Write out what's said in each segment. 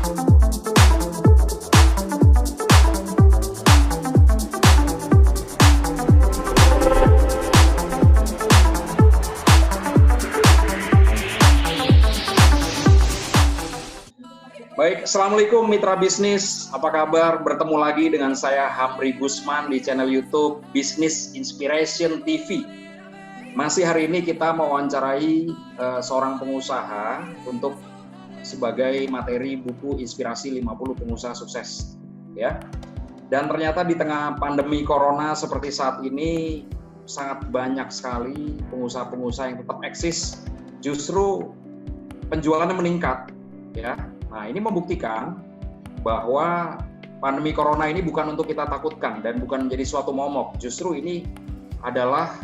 Baik, Assalamualaikum mitra bisnis, apa kabar? Bertemu lagi dengan saya Hamri Gusman di channel YouTube Business Inspiration TV. Masih hari ini kita mewawancarai seorang pengusaha untuk sebagai materi buku inspirasi 50 pengusaha sukses, ya. Dan ternyata di tengah pandemi corona seperti saat ini sangat banyak sekali pengusaha-pengusaha yang tetap eksis, justru penjualannya meningkat, ya. Nah, ini membuktikan bahwa pandemi corona ini bukan untuk kita takutkan dan bukan menjadi suatu momok. Justru ini adalah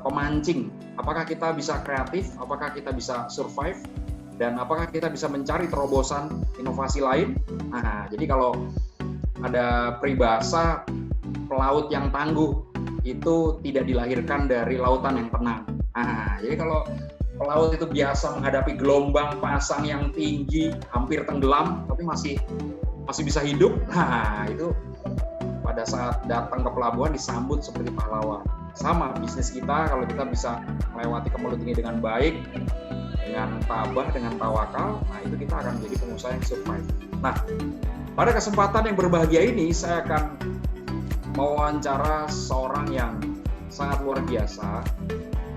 pemancing. Apakah kita bisa kreatif, apakah kita bisa survive, dan apakah kita bisa mencari terobosan inovasi lain. Nah, jadi kalau ada peribahasa, pelaut yang tangguh itu tidak dilahirkan dari lautan yang tenang. Nah, jadi kalau pelaut itu biasa menghadapi gelombang pasang yang tinggi, hampir tenggelam, tapi masih bisa hidup. Nah, itu pada saat datang ke pelabuhan disambut seperti pahlawan. Sama bisnis kita, kalau kita bisa melewati kemelut ini dengan baik, dengan tabah, dengan tawakal, nah itu kita akan menjadi pengusaha yang survive. Nah, pada kesempatan yang berbahagia ini, saya akan mewawancara seorang yang sangat luar biasa.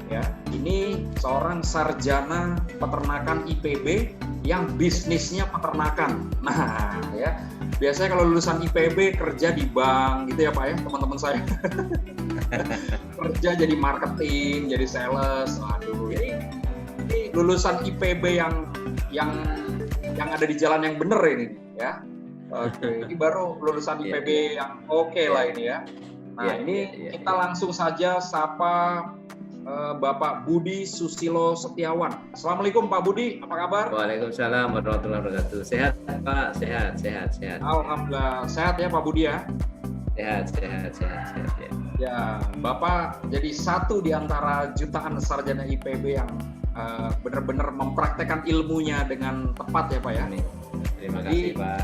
Ya, ini seorang sarjana peternakan IPB yang bisnisnya peternakan. Nah, ya, biasanya kalau lulusan IPB kerja di bank gitu ya Pak ya, teman-teman saya. Kerja jadi marketing, jadi sales. Waduh, ini lulusan IPB yang ada di jalan yang benar ini, ya. Oke, ini baru lulusan IPB yang oke lah ini ya. Nah, ini kita langsung saja sapa Bapak Budi Susilo Setiawan. Assalamualaikum Pak Budi, apa kabar? Waalaikumsalam warahmatullahi wabarakatuh. Sehat Pak, sehat. Alhamdulillah, sehat ya Pak Budi ya? Sehat ya. Ya, Bapak jadi satu di antara jutaan sarjana IPB yang benar-benar mempraktekkan ilmunya dengan tepat ya Pak ya? Terima kasih Pak.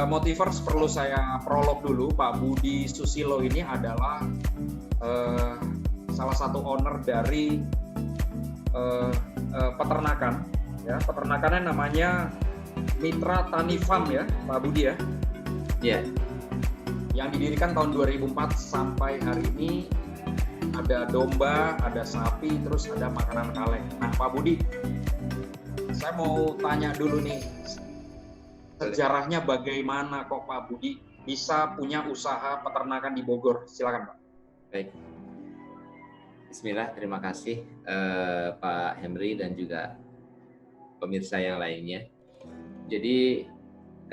Motivers perlu saya prolog dulu. Pak Budi Susilo ini adalah salah satu owner dari peternakan, ya, peternakannya namanya Mitra Tani Farm ya, Pak Budi ya. Iya. Yang didirikan tahun 2004 sampai hari ini ada domba, ada sapi, terus ada makanan kaleng. Nah, Pak Budi, saya mau tanya dulu nih, sejarahnya bagaimana kok Pak Budi bisa punya usaha peternakan di Bogor? Silakan Pak. Baik. Bismillah, terima kasih Pak Henry dan juga pemirsa yang lainnya. Jadi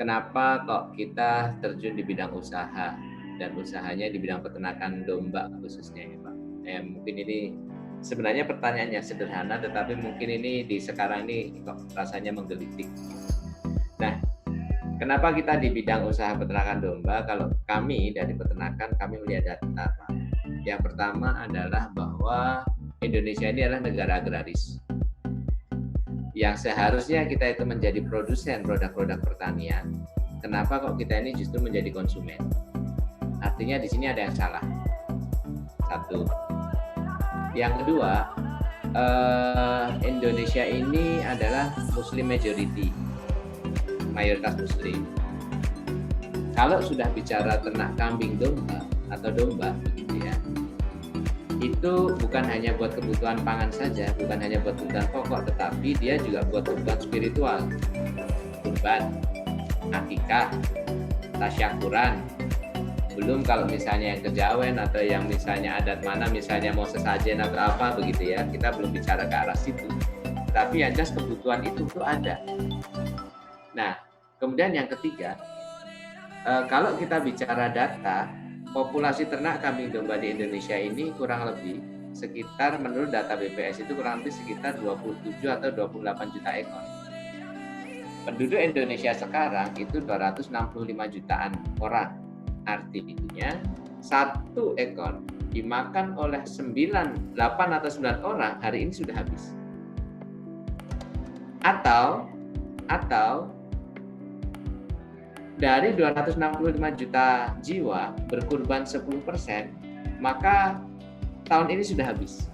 kenapa kok kita terjun di bidang usaha dan usahanya di bidang peternakan domba khususnya ya Pak? Mungkin ini sebenarnya pertanyaannya sederhana, tetapi mungkin ini di sekarang ini kok rasanya menggelitik. Nah, kenapa kita di bidang usaha peternakan domba? Kalau kami dari peternakan, kami melihat data Pak. Yang pertama adalah bahwa Indonesia ini adalah negara agraris. Yang seharusnya kita itu menjadi produsen produk-produk pertanian. Kenapa kok kita ini justru menjadi konsumen? Artinya di sini ada yang salah. Satu. Yang kedua, Indonesia ini adalah Muslim majority, mayoritas Muslim. Kalau sudah bicara ternak kambing domba atau domba, begitu ya, itu bukan hanya buat kebutuhan pangan saja, bukan hanya buat kebutuhan pokok, tetapi dia juga buat kebutuhan spiritual, kurban, akikah, tasyakuran. Belum kalau misalnya yang kejawen atau yang misalnya adat mana, misalnya mau sesajen atau apa begitu ya, kita belum bicara ke arah situ. Tapi yang jelas kebutuhan itu tuh ada. Nah, kemudian yang ketiga, kalau kita bicara data, populasi ternak kambing domba di Indonesia ini kurang lebih sekitar, menurut data BPS itu kurang lebih sekitar 27 atau 28 juta ekor. Penduduk Indonesia sekarang itu 265 jutaan orang. Artinya satu ekor dimakan oleh 8 atau 9 orang hari ini sudah habis. Atau dari 265 juta jiwa berkurban 10%, maka tahun ini sudah habis.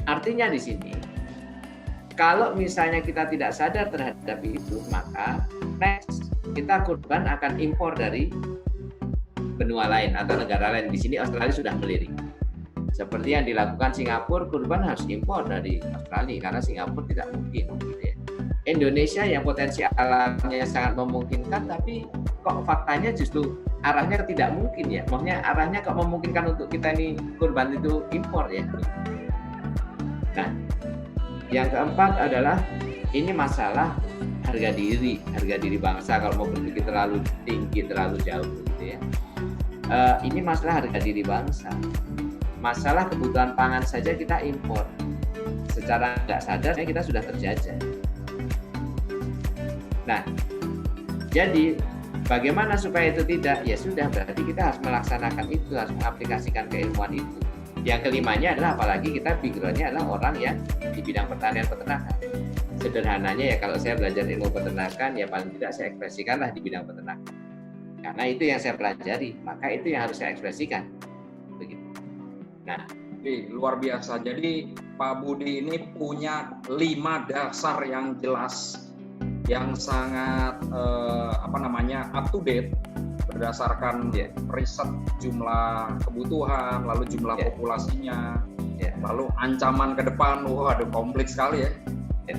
Artinya di sini, kalau misalnya kita tidak sadar terhadap itu, maka next kita kurban akan impor dari benua lain atau negara lain. Di sini Australia sudah melirik. Seperti yang dilakukan Singapura, kurban harus impor dari Australia karena Singapura tidak mungkin. Gitu ya. Indonesia yang potensi alamnya sangat memungkinkan, tapi kok faktanya justru arahnya tidak mungkin ya. Maksudnya arahnya kok memungkinkan untuk kita ini kurban itu impor ya. Nah, yang keempat adalah ini masalah harga diri bangsa. Kalau mau berpikir terlalu tinggi, terlalu jauh gitu ya. Ini masalah harga diri bangsa. Masalah kebutuhan pangan saja kita impor. Secara nggak sadar kita sudah terjajah. Nah, jadi bagaimana supaya itu tidak? Ya sudah, berarti kita harus melaksanakan itu, harus mengaplikasikan keilmuan itu. Yang kelimanya adalah apalagi kita background-nya adalah orang yang di bidang pertanian peternakan. Sederhananya ya kalau saya belajar ilmu peternakan ya paling tidak saya ekspresikanlah di bidang peternakan. Karena itu yang saya pelajari, maka itu yang harus saya ekspresikan. Begitu. Nah, luar biasa. Jadi Pak Budi ini punya 5 dasar yang jelas, yang sangat up to date berdasarkan riset jumlah kebutuhan, lalu jumlah populasinya, lalu ancaman ke depan. Waduh, kompleks sekali ya.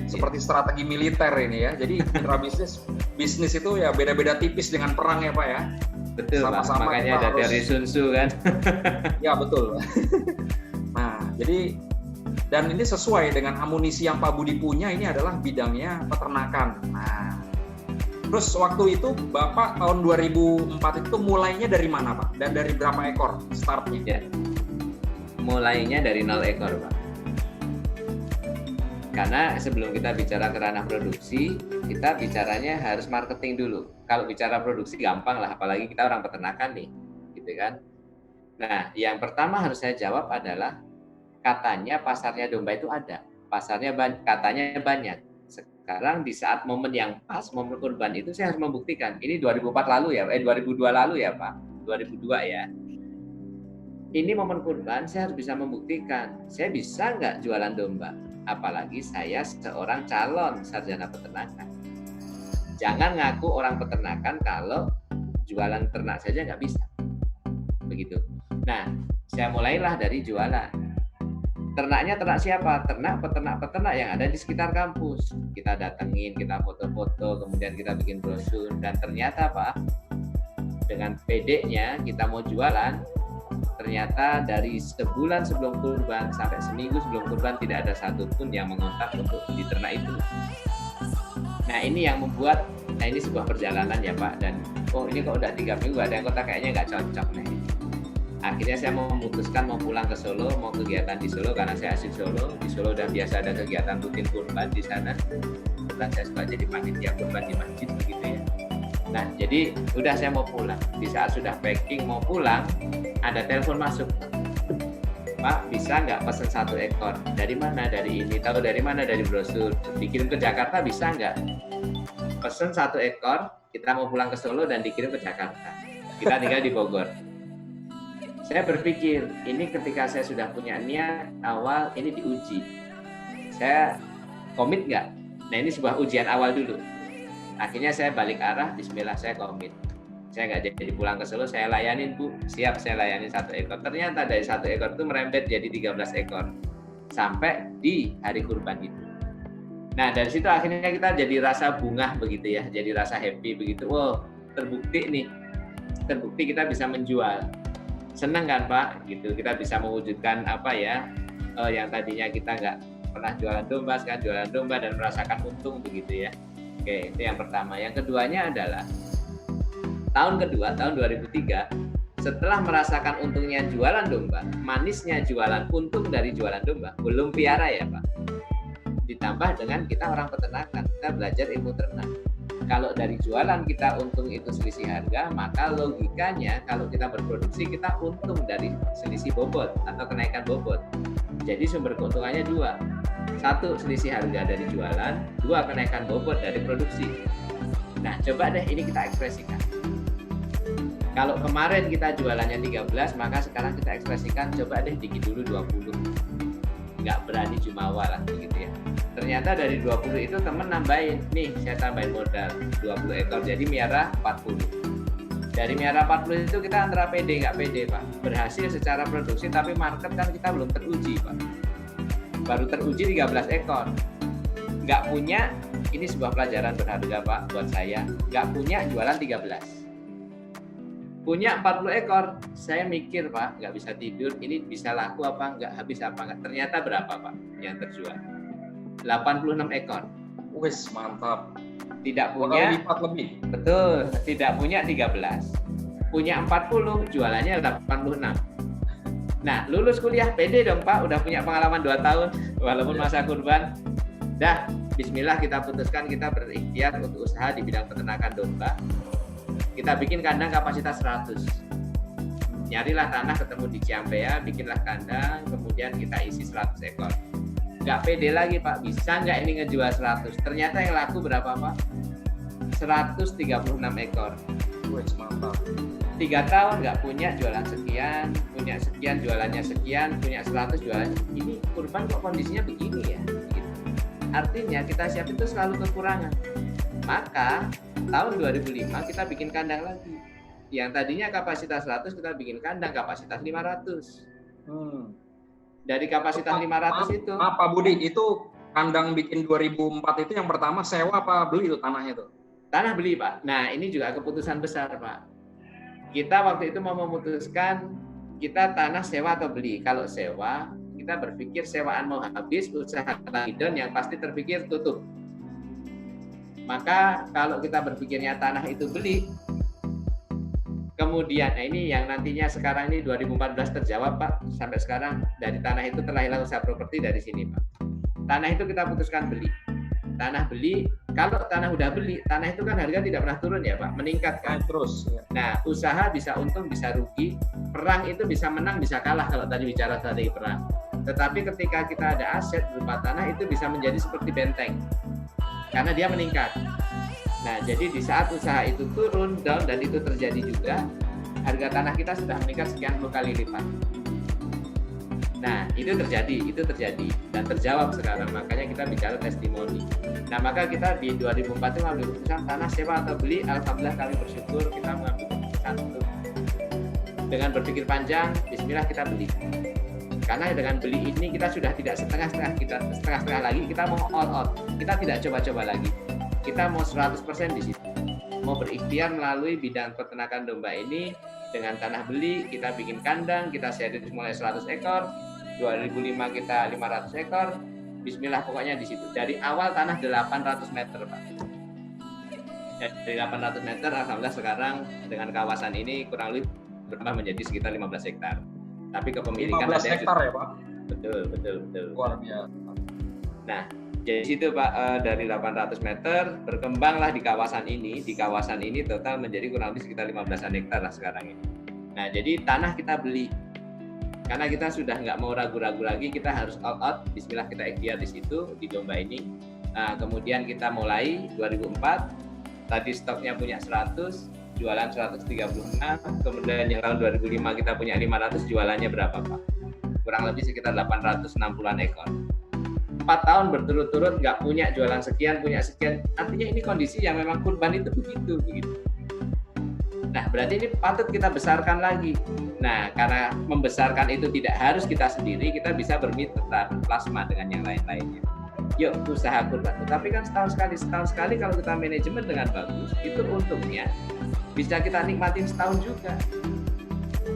Seperti strategi militer ini ya. Jadi mitra bisnis itu ya beda-beda tipis dengan perang ya Pak ya. Betul, sama-sama makanya ada dari Sun Tzu kan. Ya betul. Nah, jadi dan ini sesuai dengan amunisi yang Pak Budi punya, ini adalah bidangnya peternakan. Nah, terus waktu itu Bapak tahun 2004 itu mulainya dari mana Pak? Dan dari berapa ekor startnya? Ya. Mulainya dari 0 ekor Pak. Karena sebelum kita bicara ke ranah produksi, kita bicaranya harus marketing dulu. Kalau bicara produksi gampang lah, apalagi kita orang peternakan nih, gitu kan. Nah, yang pertama harus saya jawab adalah katanya pasarnya domba itu ada, pasarnya katanya banyak. Sekarang di saat momen yang pas, momen kurban itu saya harus membuktikan. Ini 2004 lalu ya, 2002 lalu ya Pak, 2002 ya. Ini momen kurban, saya harus bisa membuktikan. Saya bisa nggak jualan domba? Apalagi saya seorang calon sarjana peternakan. Jangan ngaku orang peternakan kalau jualan ternak saja nggak bisa. Begitu. Nah, saya mulailah dari jualan. Ternaknya ternak siapa? Peternak yang ada di sekitar kampus. Kita datengin, kita foto-foto, kemudian kita bikin brosur. Dan ternyata Pak, dengan PD-nya kita mau jualan, ternyata dari sebulan sebelum kurban sampai seminggu sebelum kurban tidak ada satupun yang mengontak untuk di ternak itu. Nah ini yang membuat, ini sebuah perjalanan ya Pak. Dan ini kok udah 3 minggu ada yang kontak, kayaknya nggak cocok nih. Akhirnya saya memutuskan mau pulang ke Solo, mau kegiatan di Solo karena saya asli Solo. Di Solo udah biasa ada kegiatan rutin kurban di sana. Kebetulan saya suka jadi panitia kurban di masjid begitu ya. Nah, jadi udah saya mau pulang. Di saat sudah packing mau pulang, ada telepon masuk. Pak, bisa nggak pesen 1 ekor? Dari mana? Dari ini. Tahu dari mana? Dari brosur. Dikirim ke Jakarta bisa nggak? Pesen 1 ekor, kita mau pulang ke Solo dan dikirim ke Jakarta. Kita tinggal di Bogor. Saya berpikir, ini ketika saya sudah punya niat awal, ini diuji. Saya komit nggak? Nah ini sebuah ujian awal dulu. Akhirnya saya balik arah, bismillah saya komit. Saya nggak jadi pulang ke Solo, saya layanin Bu. Siap, saya layanin 1 ekor. Ternyata dari 1 ekor itu merembet jadi 13 ekor. Sampai di hari kurban itu. Nah dari situ akhirnya kita jadi rasa bungah begitu ya. Jadi rasa happy begitu. Wow, terbukti nih. Terbukti kita bisa menjual. Senang kan Pak, gitu kita bisa mewujudkan yang tadinya kita nggak pernah jualan domba, sekarang jualan domba dan merasakan untung begitu ya. Oke, itu yang pertama. Yang keduanya adalah tahun 2003, setelah merasakan untungnya jualan domba, manisnya jualan, untung dari jualan domba, belum piara ya Pak. Ditambah dengan kita orang peternakan, kita belajar ilmu ternak. Kalau dari jualan kita untung itu selisih harga, maka logikanya kalau kita berproduksi kita untung dari selisih bobot atau kenaikan bobot. Jadi sumber keuntungannya 2. 1 selisih harga dari jualan, 2 kenaikan bobot dari produksi. Nah, coba deh ini kita ekspresikan. Kalau kemarin kita jualannya 13, maka sekarang kita ekspresikan, coba deh dikit dulu 20. Nggak berani jumawa lah begitu ya. Ternyata dari 20 itu temen nambahin, nih saya tambahin modal 20 ekor, jadi miara 40. Dari miara 40 itu kita antara pede nggak pede Pak. Berhasil secara produksi tapi market kan kita belum teruji Pak. Baru teruji 13 ekor. Nggak punya, ini sebuah pelajaran berharga Pak buat saya, nggak punya jualan 13. Punya 40 ekor, saya mikir Pak, nggak bisa tidur, ini bisa laku apa nggak, habis apa nggak. Ternyata berapa Pak yang terjual? 86 ekor. Wis, mantap. Tidak punya, lipat lebih. betul, tidak punya 13. Punya 40, jualannya 86. Nah, lulus kuliah pede dong Pak, udah punya pengalaman 2 tahun, walaupun masa kurban. Dah, bismillah kita putuskan, kita berikhtiar untuk usaha di bidang peternakan domba. Kita bikin kandang kapasitas 100. Nyarilah tanah ketemu di Ciampea, bikinlah kandang, kemudian kita isi 100 ekor. Nggak pede lagi Pak, bisa nggak ini ngejual 100? Ternyata yang laku berapa Pak? 136 ekor. Wih, mantap. 3 tahun nggak punya, jualan sekian, punya sekian, jualannya sekian, punya 100 jualannya. Ini kurban kok kondisinya begini ya? Gitu. Artinya kita siap itu selalu kekurangan. Maka tahun 2005 kita bikin kandang lagi. Yang tadinya kapasitas 100 kita bikin kandang kapasitas 500. Dari kapasitas 500 itu. Pak Budi, itu kandang bikin 2004 itu yang pertama sewa apa beli itu tanahnya itu? Tanah beli Pak. Nah ini juga keputusan besar Pak. Kita waktu itu mau memutuskan kita tanah sewa atau beli. Kalau sewa, kita berpikir sewaan mau habis, usaha lagi down, yang pasti terpikir tutup. Maka kalau kita berpikirnya tanah itu beli, kemudian nah ini yang nantinya sekarang ini 2014 terjawab Pak, sampai sekarang dari tanah itu terlahirlah usaha properti dari sini Pak. Tanah itu kita putuskan beli. Tanah beli, kalau tanah udah beli, tanah itu kan harga tidak pernah turun ya Pak, meningkat kan terus. Nah, usaha bisa untung, bisa rugi, perang itu bisa menang, bisa kalah kalau tadi bicara strategi perang. Tetapi ketika kita ada aset berupa tanah itu bisa menjadi seperti benteng. Karena dia meningkat. Nah, jadi di saat usaha itu turun, down, dan itu terjadi juga, harga tanah kita sudah meningkat sekian puluh kali lipat. Nah, itu terjadi, dan terjawab sekarang, makanya kita bicara testimoni. Nah, maka kita di 2004 itu mengambil keputusan tanah sewa atau beli, alhamdulillah kami bersyukur kita mengambil keputusan untuk dengan berpikir panjang, bismillah kita beli. Karena dengan beli ini kita sudah tidak setengah-setengah lagi, kita mau all out. Kita tidak coba-coba lagi. Kita mau 100% di situ. Mau berikhtiar melalui bidang peternakan domba ini dengan tanah beli, kita bikin kandang, kita serius mulai 100 ekor, 2005 kita 500 ekor. Bismillah pokoknya di situ. Dari awal tanah 800 meter, Pak. Dari 800 meter alhamdulillah sekarang dengan kawasan ini kurang lebih bertambah menjadi sekitar 15 hektar. Tapi kepemilikan 15 hektar ya Pak? Betul. Luar biasa. Nah, jadi situ Pak, dari 800 meter berkembanglah di kawasan ini. Di kawasan ini total menjadi kurang lebih sekitar 15-an hektar lah sekarang ini. Nah, jadi tanah kita beli. Karena kita sudah nggak mau ragu-ragu lagi, kita harus all out. Bismillah kita ikhtiar di situ, di domba ini. Nah, kemudian kita mulai 2004. Tadi stoknya punya 100. Jualan 136, kemudian yang tahun 2005 kita punya 500, jualannya berapa Pak? Kurang lebih sekitar 860-an ekor. 4 tahun berturut-turut nggak punya jualan sekian, punya sekian. Artinya ini kondisi yang memang kurban itu begitu. Nah, berarti ini patut kita besarkan lagi. Nah, karena membesarkan itu tidak harus kita sendiri, kita bisa bermitra, berplasma dengan yang lain-lainnya. Yuk, usaha kurban. Tapi kan setahun sekali kalau kita manajemen dengan bagus, itu untungnya bisa kita nikmatin setahun juga.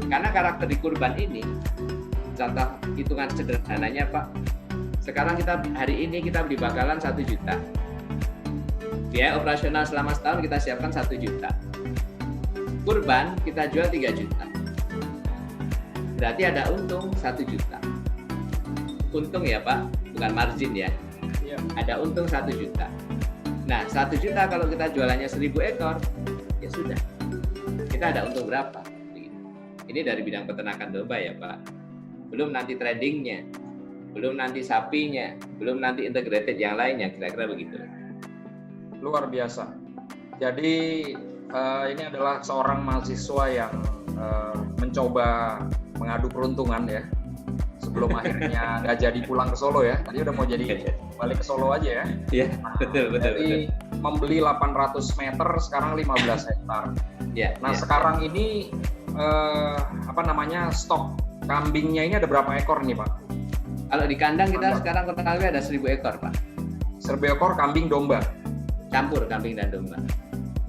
Karena karakter di kurban ini, contoh hitungan sederhananya Pak, sekarang hari ini kita beli bakalan 1 juta. Biaya operasional selama setahun kita siapkan 1 juta. Kurban kita jual 3 juta. Berarti ada untung 1 juta. Untung ya Pak, bukan margin ya. Ada untung 1 juta. Nah, 1 juta kalau kita jualannya 1000 ekor, ya sudah, kita ada untung berapa? Ini dari bidang peternakan domba ya Pak. Belum nanti tradingnya, belum nanti sapinya, belum nanti integrated yang lainnya, kira-kira begitu. Luar biasa. Jadi ini adalah seorang mahasiswa yang mencoba mengadu peruntungan ya. Sebelum akhirnya nggak jadi pulang ke Solo ya. Tadi udah mau jadi balik ke Solo aja ya. Iya, betul. Jadi membeli 800 meter, sekarang 15 hektar. Ya, nah sekarang ini stok kambingnya ini ada berapa ekor nih Pak? Kalau di kandang kita sekarang kurang lebih ada 1.000 ekor Pak. 1.000 ekor kambing domba? Campur kambing dan domba.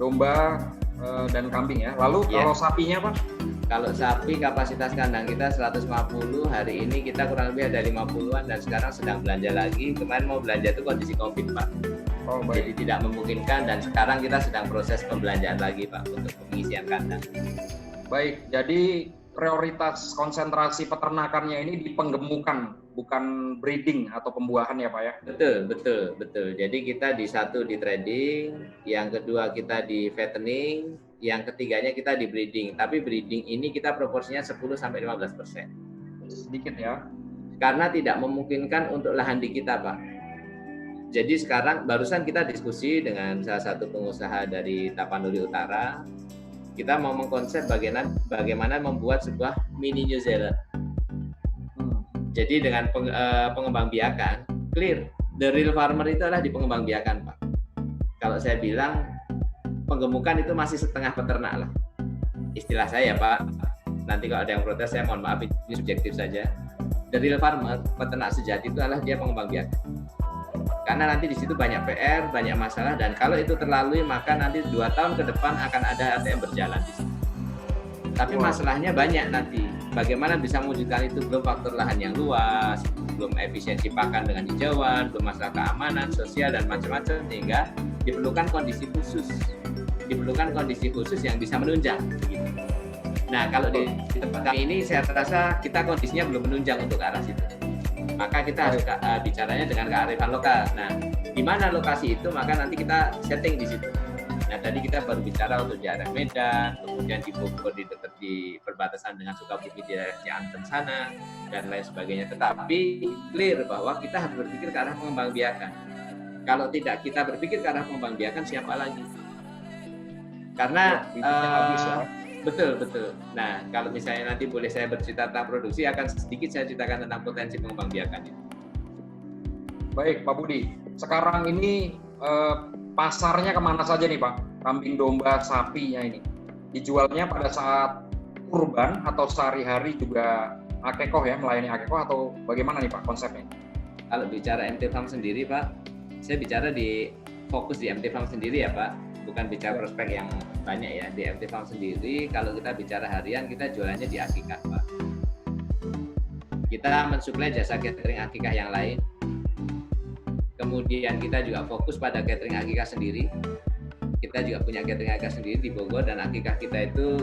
Domba dan kambing ya. Lalu kalau sapinya Pak? Kalau sapi kapasitas kandang kita 150, hari ini kita kurang lebih ada 50-an dan sekarang sedang belanja lagi. Kemarin mau belanja itu kondisi Covid Pak. Oh, baik. Jadi tidak memungkinkan dan sekarang kita sedang proses pembelanjaan lagi Pak untuk pengisian kandang. Baik, jadi prioritas konsentrasi peternakannya ini di penggemukan, bukan breeding atau pembuahan ya Pak ya? Betul. Jadi kita di satu di trading, yang kedua kita di fattening, yang ketiganya kita di breeding. Tapi breeding ini kita proporsinya 10-15%. Sedikit ya? Karena tidak memungkinkan untuk lahan di kita Pak. Jadi sekarang barusan kita diskusi dengan salah satu pengusaha dari Tapanuli Utara. Kita mau mengkonsep bagaimana membuat sebuah mini New Zealand. Jadi dengan pengembangbiakan, clear, the real farmer itu adalah di pengembangbiakan Pak. Kalau saya bilang penggemukan itu masih setengah peternak lah. Istilah saya Pak, nanti kalau ada yang protes saya mohon maaf, ini subjektif saja. The real farmer, peternak sejati itu adalah dia pengembangbiakan. Karena nanti di situ banyak PR, banyak masalah, dan kalau itu terlalui maka nanti 2 tahun ke depan akan ada ATM berjalan di situ. Tapi masalahnya banyak nanti. Bagaimana bisa mewujudkan itu? Belum faktor lahan yang luas, belum efisiensi pakan dengan hijauan, belum masalah keamanan, sosial dan macam-macam, sehingga diperlukan kondisi khusus yang bisa menunjang. Gitu. Nah kalau di tempat kami ini saya rasa kita kondisinya belum menunjang untuk ke arah situ. Maka kita harus bicaranya dengan kearifan lokal. Nah, di mana lokasi itu, maka nanti kita setting di situ. Nah, tadi kita baru bicara untuk di area Medan, kemudian di Bogor di dekat di perbatasan dengan Sukabumi di daerah Cianten sana, dan lain sebagainya. Tetapi clear bahwa kita harus berpikir ke arah pengembangbiakan. Kalau tidak kita berpikir ke arah pengembangbiakan, siapa lagi? Karena Betul. Nah, kalau misalnya nanti boleh saya bercerita tentang produksi, akan sedikit saya ceritakan tentang potensi pengembangbiakan itu. Baik, Pak Budi. Sekarang ini pasarnya kemana saja nih Pak? Kambing, domba, sapinya ini. Dijualnya pada saat kurban atau sehari-hari juga akikoh ya, melayani akikoh atau bagaimana nih Pak konsepnya? Kalau bicara MT Farm sendiri Pak, saya bicara fokus di MT Farm sendiri ya Pak. Bukan bicara prospek yang banyak ya. Di MT Farm sendiri, kalau kita bicara harian, kita jualannya di akikah Pak. Kita mensuplai jasa catering akikah yang lain. Kemudian kita juga fokus pada catering akikah sendiri. Kita juga punya catering akikah sendiri di Bogor, dan akikah kita itu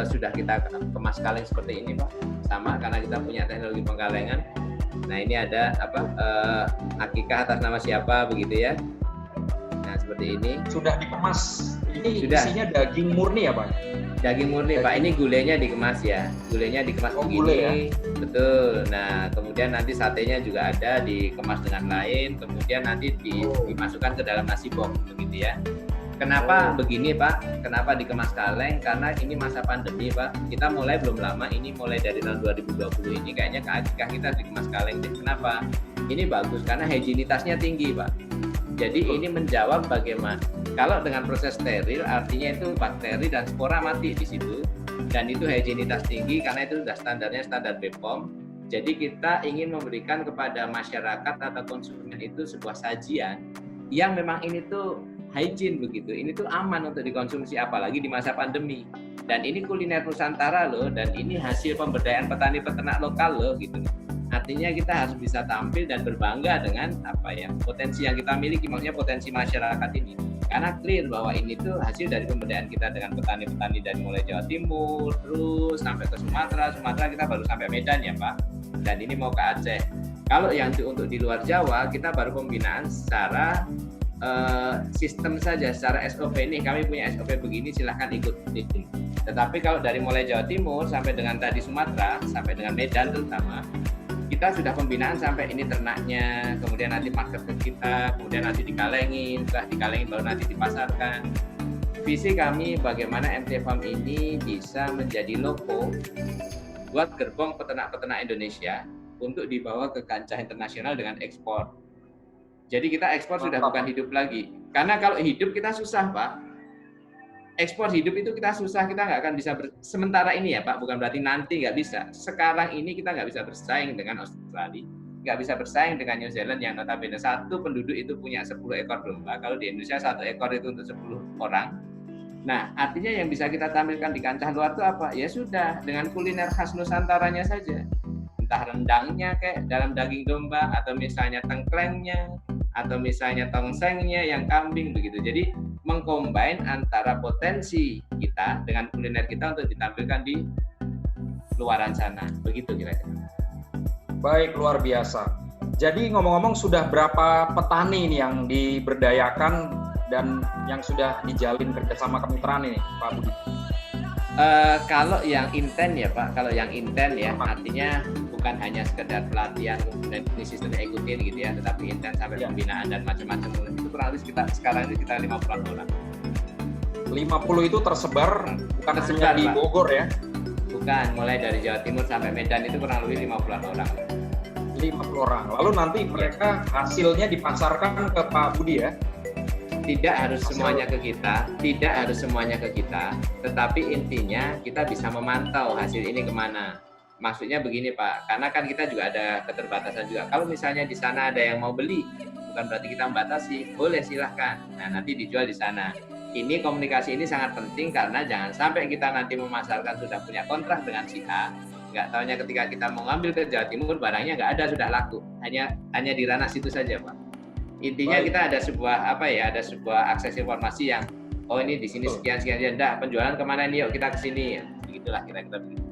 sudah kita kemas kaleng seperti ini Pak. Sama karena kita punya teknologi pengkalengan. Nah ini ada akikah atas nama siapa begitu ya. Nah seperti ini. Sudah dikemas. Ini sudah. Isinya daging murni ya Pak? Daging murni Pak. Ini gulenya dikemas ya. Gulenya dikemas begini. Gulai ya? Betul. Nah kemudian nanti satenya juga ada dikemas dengan lain. Kemudian nanti dimasukkan ke dalam nasi box begitu ya. Kenapa begini Pak? Kenapa dikemas kaleng? Karena ini masa pandemi Pak. Kita mulai belum lama. Ini mulai dari tahun 2020 ini kayaknya akikah kita dikemas kaleng. Kenapa? Ini bagus karena higienitasnya tinggi Pak. Jadi ini menjawab bagaimana kalau dengan proses steril artinya itu bakteri dan spora mati di situ, dan itu higienitas tinggi karena itu sudah standarnya standar BPOM. Jadi kita ingin memberikan kepada masyarakat atau konsumen itu sebuah sajian yang memang ini tuh hygiene begitu. Ini tuh aman untuk dikonsumsi apalagi di masa pandemi. Dan ini kuliner Nusantara loh, dan ini hasil pemberdayaan petani peternak lokal loh gitu. Artinya kita harus bisa tampil dan berbangga dengan potensi yang kita miliki, maksudnya potensi masyarakat ini. Karena clear bahwa ini tuh hasil dari pemberdayaan kita dengan petani-petani dari mulai Jawa Timur terus sampai ke Sumatera kita baru sampai Medan ya Pak. Dan ini mau ke Aceh. Kalau yang untuk di luar Jawa kita baru pembinaan secara sistem saja, secara SOP nih kami punya SOP begini silahkan ikuti. Tetapi kalau dari mulai Jawa Timur sampai dengan tadi Sumatera sampai dengan Medan terutama, kita sudah pembinaan sampai ini ternaknya, kemudian nanti market ke kita, kemudian nanti dikalengin, setelah dikalengin baru nanti dipasarkan. visi kami bagaimana MT Farm ini bisa menjadi logo buat gerbong peternak-peternak Indonesia untuk dibawa ke kancah internasional dengan ekspor. Jadi kita ekspor sudah bukan hidup lagi. Karena kalau hidup kita susah, Pak. Ekspor hidup itu kita susah, kita nggak akan bisa sementara ini ya Pak, bukan berarti nanti nggak bisa. Sekarang ini kita nggak bisa bersaing dengan Australia, nggak bisa bersaing dengan New Zealand yang notabene satu penduduk itu punya 10 ekor domba. Kalau di Indonesia 1 ekor itu untuk 10 orang. Nah, artinya yang bisa kita tampilkan di kancah luar itu apa? Ya sudah, dengan kuliner khas Nusantaranya saja. Entah rendangnya kayak dalam daging domba, atau misalnya tengklengnya, atau misalnya tongsengnya yang kambing begitu. Jadi mengcombine antara potensi kita dengan kuliner kita untuk ditampilkan di luaran sana. Begitu kira-kira. Baik, luar biasa. Jadi ngomong-ngomong sudah berapa petani ini yang diberdayakan dan yang sudah dijalin kerjasama kemitraan ini, Pak Budi? Kalau yang intent ya Pak, kalau yang intent ya artinya bukan hanya sekedar pelatihan dan sistem ikutin gitu ya, tetapi intent sampai pembinaan dan macam-macam itu kurang lebih kita sekarang ini kita 50 orang. 50 itu tersebar bukan hanya di Bogor ya? Bukan, mulai dari Jawa Timur sampai Medan itu kurang lebih 50 orang. 50 orang. Lalu nanti mereka hasilnya dipasarkan ke Pak Budi ya? Tidak harus semuanya ke kita, tetapi intinya kita bisa memantau hasil ini kemana. Maksudnya begini Pak, karena kan kita juga ada keterbatasan juga. Kalau misalnya di sana ada yang mau beli, bukan berarti kita membatasi, boleh silahkan. Nah nanti dijual di sana. Ini komunikasi ini sangat penting karena jangan sampai kita nanti memasarkan sudah punya kontrak dengan si A, nggak taunya ketika kita mau ngambil ke Jawa Timur barangnya nggak ada, sudah laku, hanya di ranah situ saja Pak. Intinya kita ada sebuah akses informasi yang ini di sini sekian enggak, penjualan kemana nih, yuk kita ke sini, begitulah kira-kira begitu.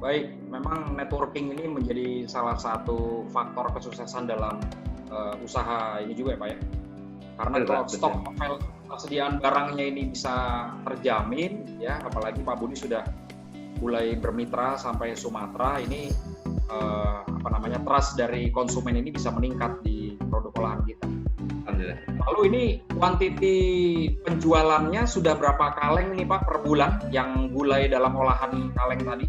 Baik, memang networking ini menjadi salah satu faktor kesuksesan dalam usaha ini juga ya Pak ya. Karena kalau stok persediaan barangnya ini bisa terjamin ya, apalagi Pak Budi sudah mulai bermitra sampai Sumatera ini trust dari konsumen ini bisa meningkat di produk olahan kita. Alhamdulillah. Lalu ini kuantiti penjualannya sudah berapa kaleng nih Pak per bulan yang gulai dalam olahan kaleng tadi?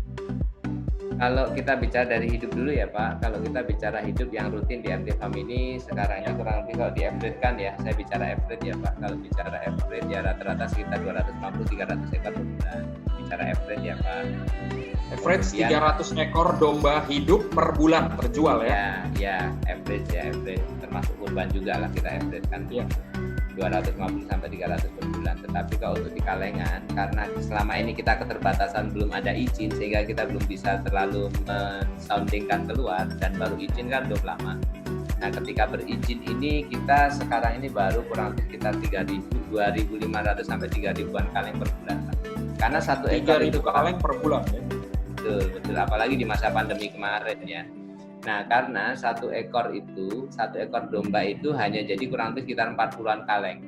Kalau kita bicara dari hidup dulu ya Pak, kalau kita bicara hidup yang rutin di MT Farm ini sekarang ini kurang lebih kalau di average kan ya, saya bicara average ya Pak. Kalau bicara average ya rata-rata sekitar 250-300 ekor per bulan. Bicara average ya Pak. Average 300 ekor domba hidup per bulan terjual ya? Ya, average termasuk kurban juga lah kita average kan. Ya. 250 sampai 300 per bulan. Tetapi kalau untuk di kalengan, karena selama ini kita keterbatasan belum ada izin sehingga kita belum bisa terlalu men-soundingkan keluar, dan baru izin kan belum lama. Nah, ketika berizin ini kita sekarang ini baru kurang lebih sekitar 2.500 sampai 3.000-an kaleng per bulan. Karena satu ekor itu kaleng per bulan ya. Betul, apalagi di masa pandemi kemarin ya. Nah, karena satu ekor domba itu hanya jadi kurang lebih sekitar 40-an kaleng.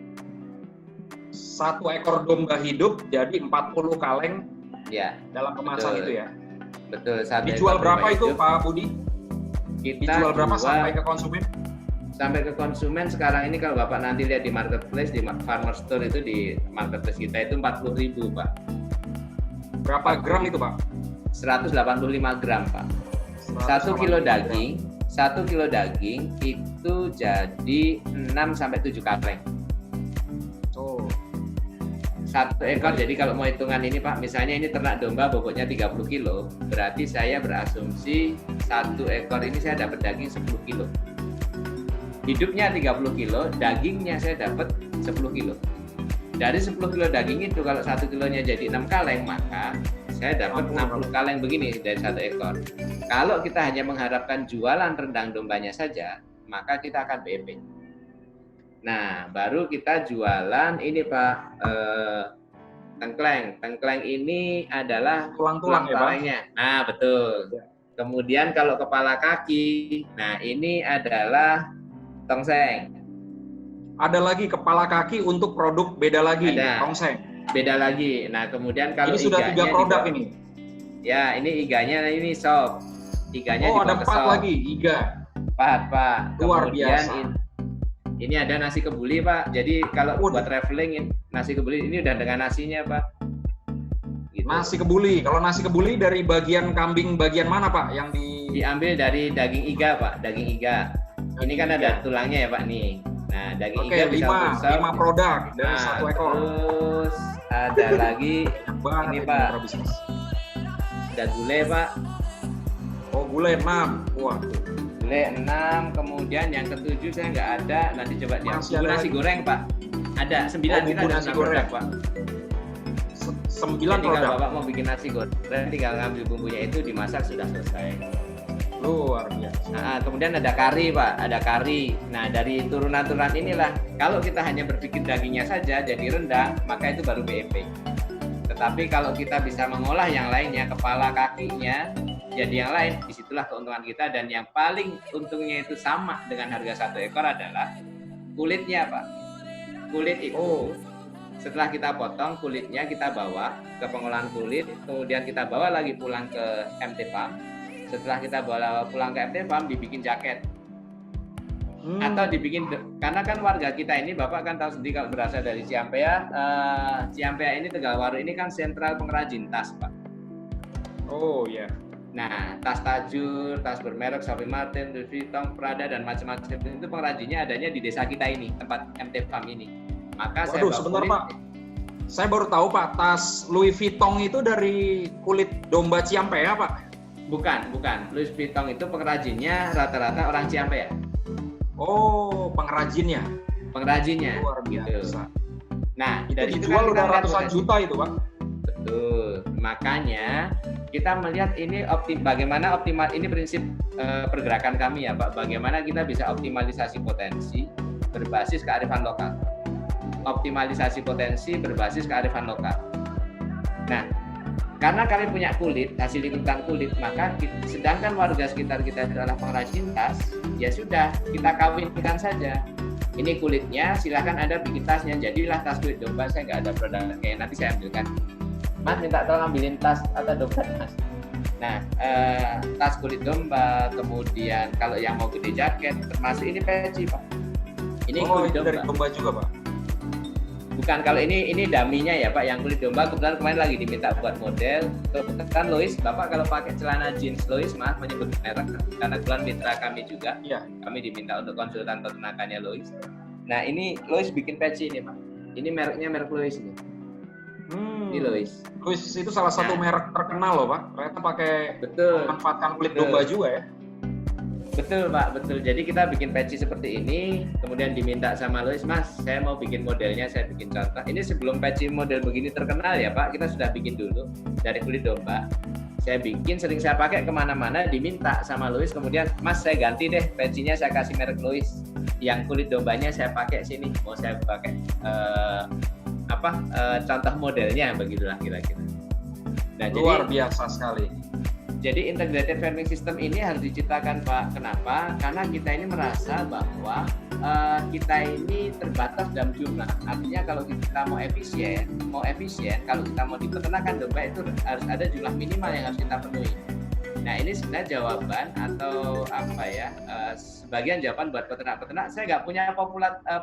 Satu ekor domba hidup jadi 40 kaleng ya dalam kemasan itu ya? Betul. Dijual berapa itu hidup, Pak Budi? Dijual berapa sampai ke konsumen? Sampai ke konsumen sekarang ini kalau Bapak nanti lihat di marketplace, di farmer store itu, di marketplace kita itu 40.000 Pak. Berapa gram itu Pak? 185 gram Pak. 1 kilo daging itu jadi 6 sampai 7 kaleng. Oh. Satu ekor, jadi kalau mau hitungan ini Pak, misalnya ini ternak domba bobotnya 30 kilo, berarti saya berasumsi satu ekor ini saya dapat daging 10 kilo. Hidupnya 30 kilo, dagingnya saya dapat 10 kilo. Dari 10 kilo daging itu kalau 1 kilonya jadi 6 kaleng, maka saya dapat 60 kaleng begini dari satu ekor. Kalau kita hanya mengharapkan jualan rendang dombanya saja, maka kita akan BEP. Nah, baru kita jualan ini Pak, tengkleng. Tengkleng ini adalah tulang-tulang ya Pak? Nah, betul. Kemudian kalau kepala kaki, nah ini adalah tongseng. Ada lagi kepala kaki untuk produk beda lagi, tongseng. Beda lagi. Nah, kemudian kalau ini sudah 3 produk juga, ini. Ya, ini iganya, ini sop. Iganya ada 4 lagi, iga. 4, Pak. Luar biasa. Ini ada nasi kebuli Pak. Jadi kalau buat traveling nasi kebuli ini udah dengan nasinya Pak. Gitu. Nasi kebuli. Kalau nasi kebuli dari bagian kambing bagian mana Pak? Yang diambil dari daging iga Pak. Daging iga. Ini kan ada tulangnya ya Pak nih. Nah daging iga bisa 5 produk dari 1 ekor. Terus ada lagi ini Pak. Ada gulai Pak. Oh gulai 6. Wah. Gulai 6, kemudian yang ke-7 saya nggak ada, nanti coba dia. Nasi goreng Pak. Ada 9, kita ada 9 produk Pak. 9 jadi produk. Kalau Bapak mau bikin nasi goreng, tinggal ngambil bumbunya itu dimasak sudah selesai. Luar biasa. Nah, kemudian ada kari Pak, ada kari. Nah dari turunan-turunan inilah, kalau kita hanya berpikir dagingnya saja jadi rendang, maka itu baru BEP. Tetapi kalau kita bisa mengolah yang lainnya, kepala kakinya, jadi yang lain, disitulah keuntungan kita. Dan yang paling untungnya itu sama dengan harga 1 ekor adalah kulitnya Pak. Kulit itu setelah kita potong kulitnya, kita bawa ke pengolahan kulit, kemudian kita bawa lagi pulang ke MT Farm. Setelah kita bawa pulang ke MT Farm, dibikin jaket. Atau dibikin, karena kan warga kita ini, Bapak kan tahu sendiri kalau berasal dari Ciampea. Ciampea ini, Tegalwaru ini kan sentral pengrajin tas Pak. Oh ya. Nah, tas tajur, tas bermerek Sophie Martin, Louis Vuitton, Prada dan macam-macam itu pengrajinnya adanya di desa kita ini, tempat MT Farm ini. Maka Waduh, sebentar Pak. Saya baru tahu Pak, tas Louis Vuitton itu dari kulit domba Ciampea Pak? Bukan. Louis Vuitton itu pengrajinnya rata-rata orang Ciampea. Oh, pengrajinnya. Luar biasa. Gitu. Nah, itu dari dijual udah ratusan juta itu Pak. Betul. Makanya kita melihat ini bagaimana optimal, ini prinsip pergerakan kami ya Pak. Bagaimana kita bisa optimalisasi potensi berbasis kearifan lokal. Optimalisasi potensi berbasis kearifan lokal. Nah, karena kami punya kulit, hasil lingkungan kulit, maka sedangkan warga sekitar kita adalah pengrajin tas, ya sudah, kita kawinkan saja. Ini kulitnya, silahkan Anda bikin tasnya, jadilah tas kulit domba. Saya nggak ada produk, kayak nanti saya ambilkan. Mas minta tolong ambilin tas atau dompet Mas. Nah, tas kulit domba, kemudian kalau yang mau gede jaket, termasuk ini peci Pak. Ini kulit domba. Dari domba juga Pak? Bukan, kalau ini daminya ya Pak, yang kulit domba. Kebetulan kemarin lagi diminta buat model. Kebetulan Lois, Bapak kalau pakai celana jeans Lois, maaf menyebut merek, karena kebetulan mitra kami juga. Iya. Kami diminta untuk konsultan peternakannya Lois. Nah ini Lois bikin peci ini Pak. Ini mereknya merek Lois ini. Ini Lois. Lois itu salah satu merek terkenal loh Pak. Ternyata pakai memanfaatkan kulit domba juga ya. Betul Pak, betul. Jadi kita bikin peci seperti ini, kemudian diminta sama Lois, Mas, saya mau bikin modelnya, saya bikin contoh. Ini sebelum peci model begini terkenal ya Pak, kita sudah bikin dulu dari kulit domba. Saya bikin, sering saya pakai kemana-mana, diminta sama Lois, kemudian Mas saya ganti deh pecinya, saya kasih merek Lois. Yang kulit dombanya saya pakai sini, mau saya pakai contoh modelnya, begitulah kira-kira. Nah, luar biasa sekali. Jadi integrated farming system ini harus diciptakan Pak. Kenapa? Karena kita ini merasa bahwa kita ini terbatas dalam jumlah. Artinya kalau kita mau efisien, kalau kita mau dipeternakan domba itu harus ada jumlah minimal yang harus kita penuhi. Nah ini sebenarnya jawaban atau sebagian jawaban buat peternak-peternak. Saya nggak punya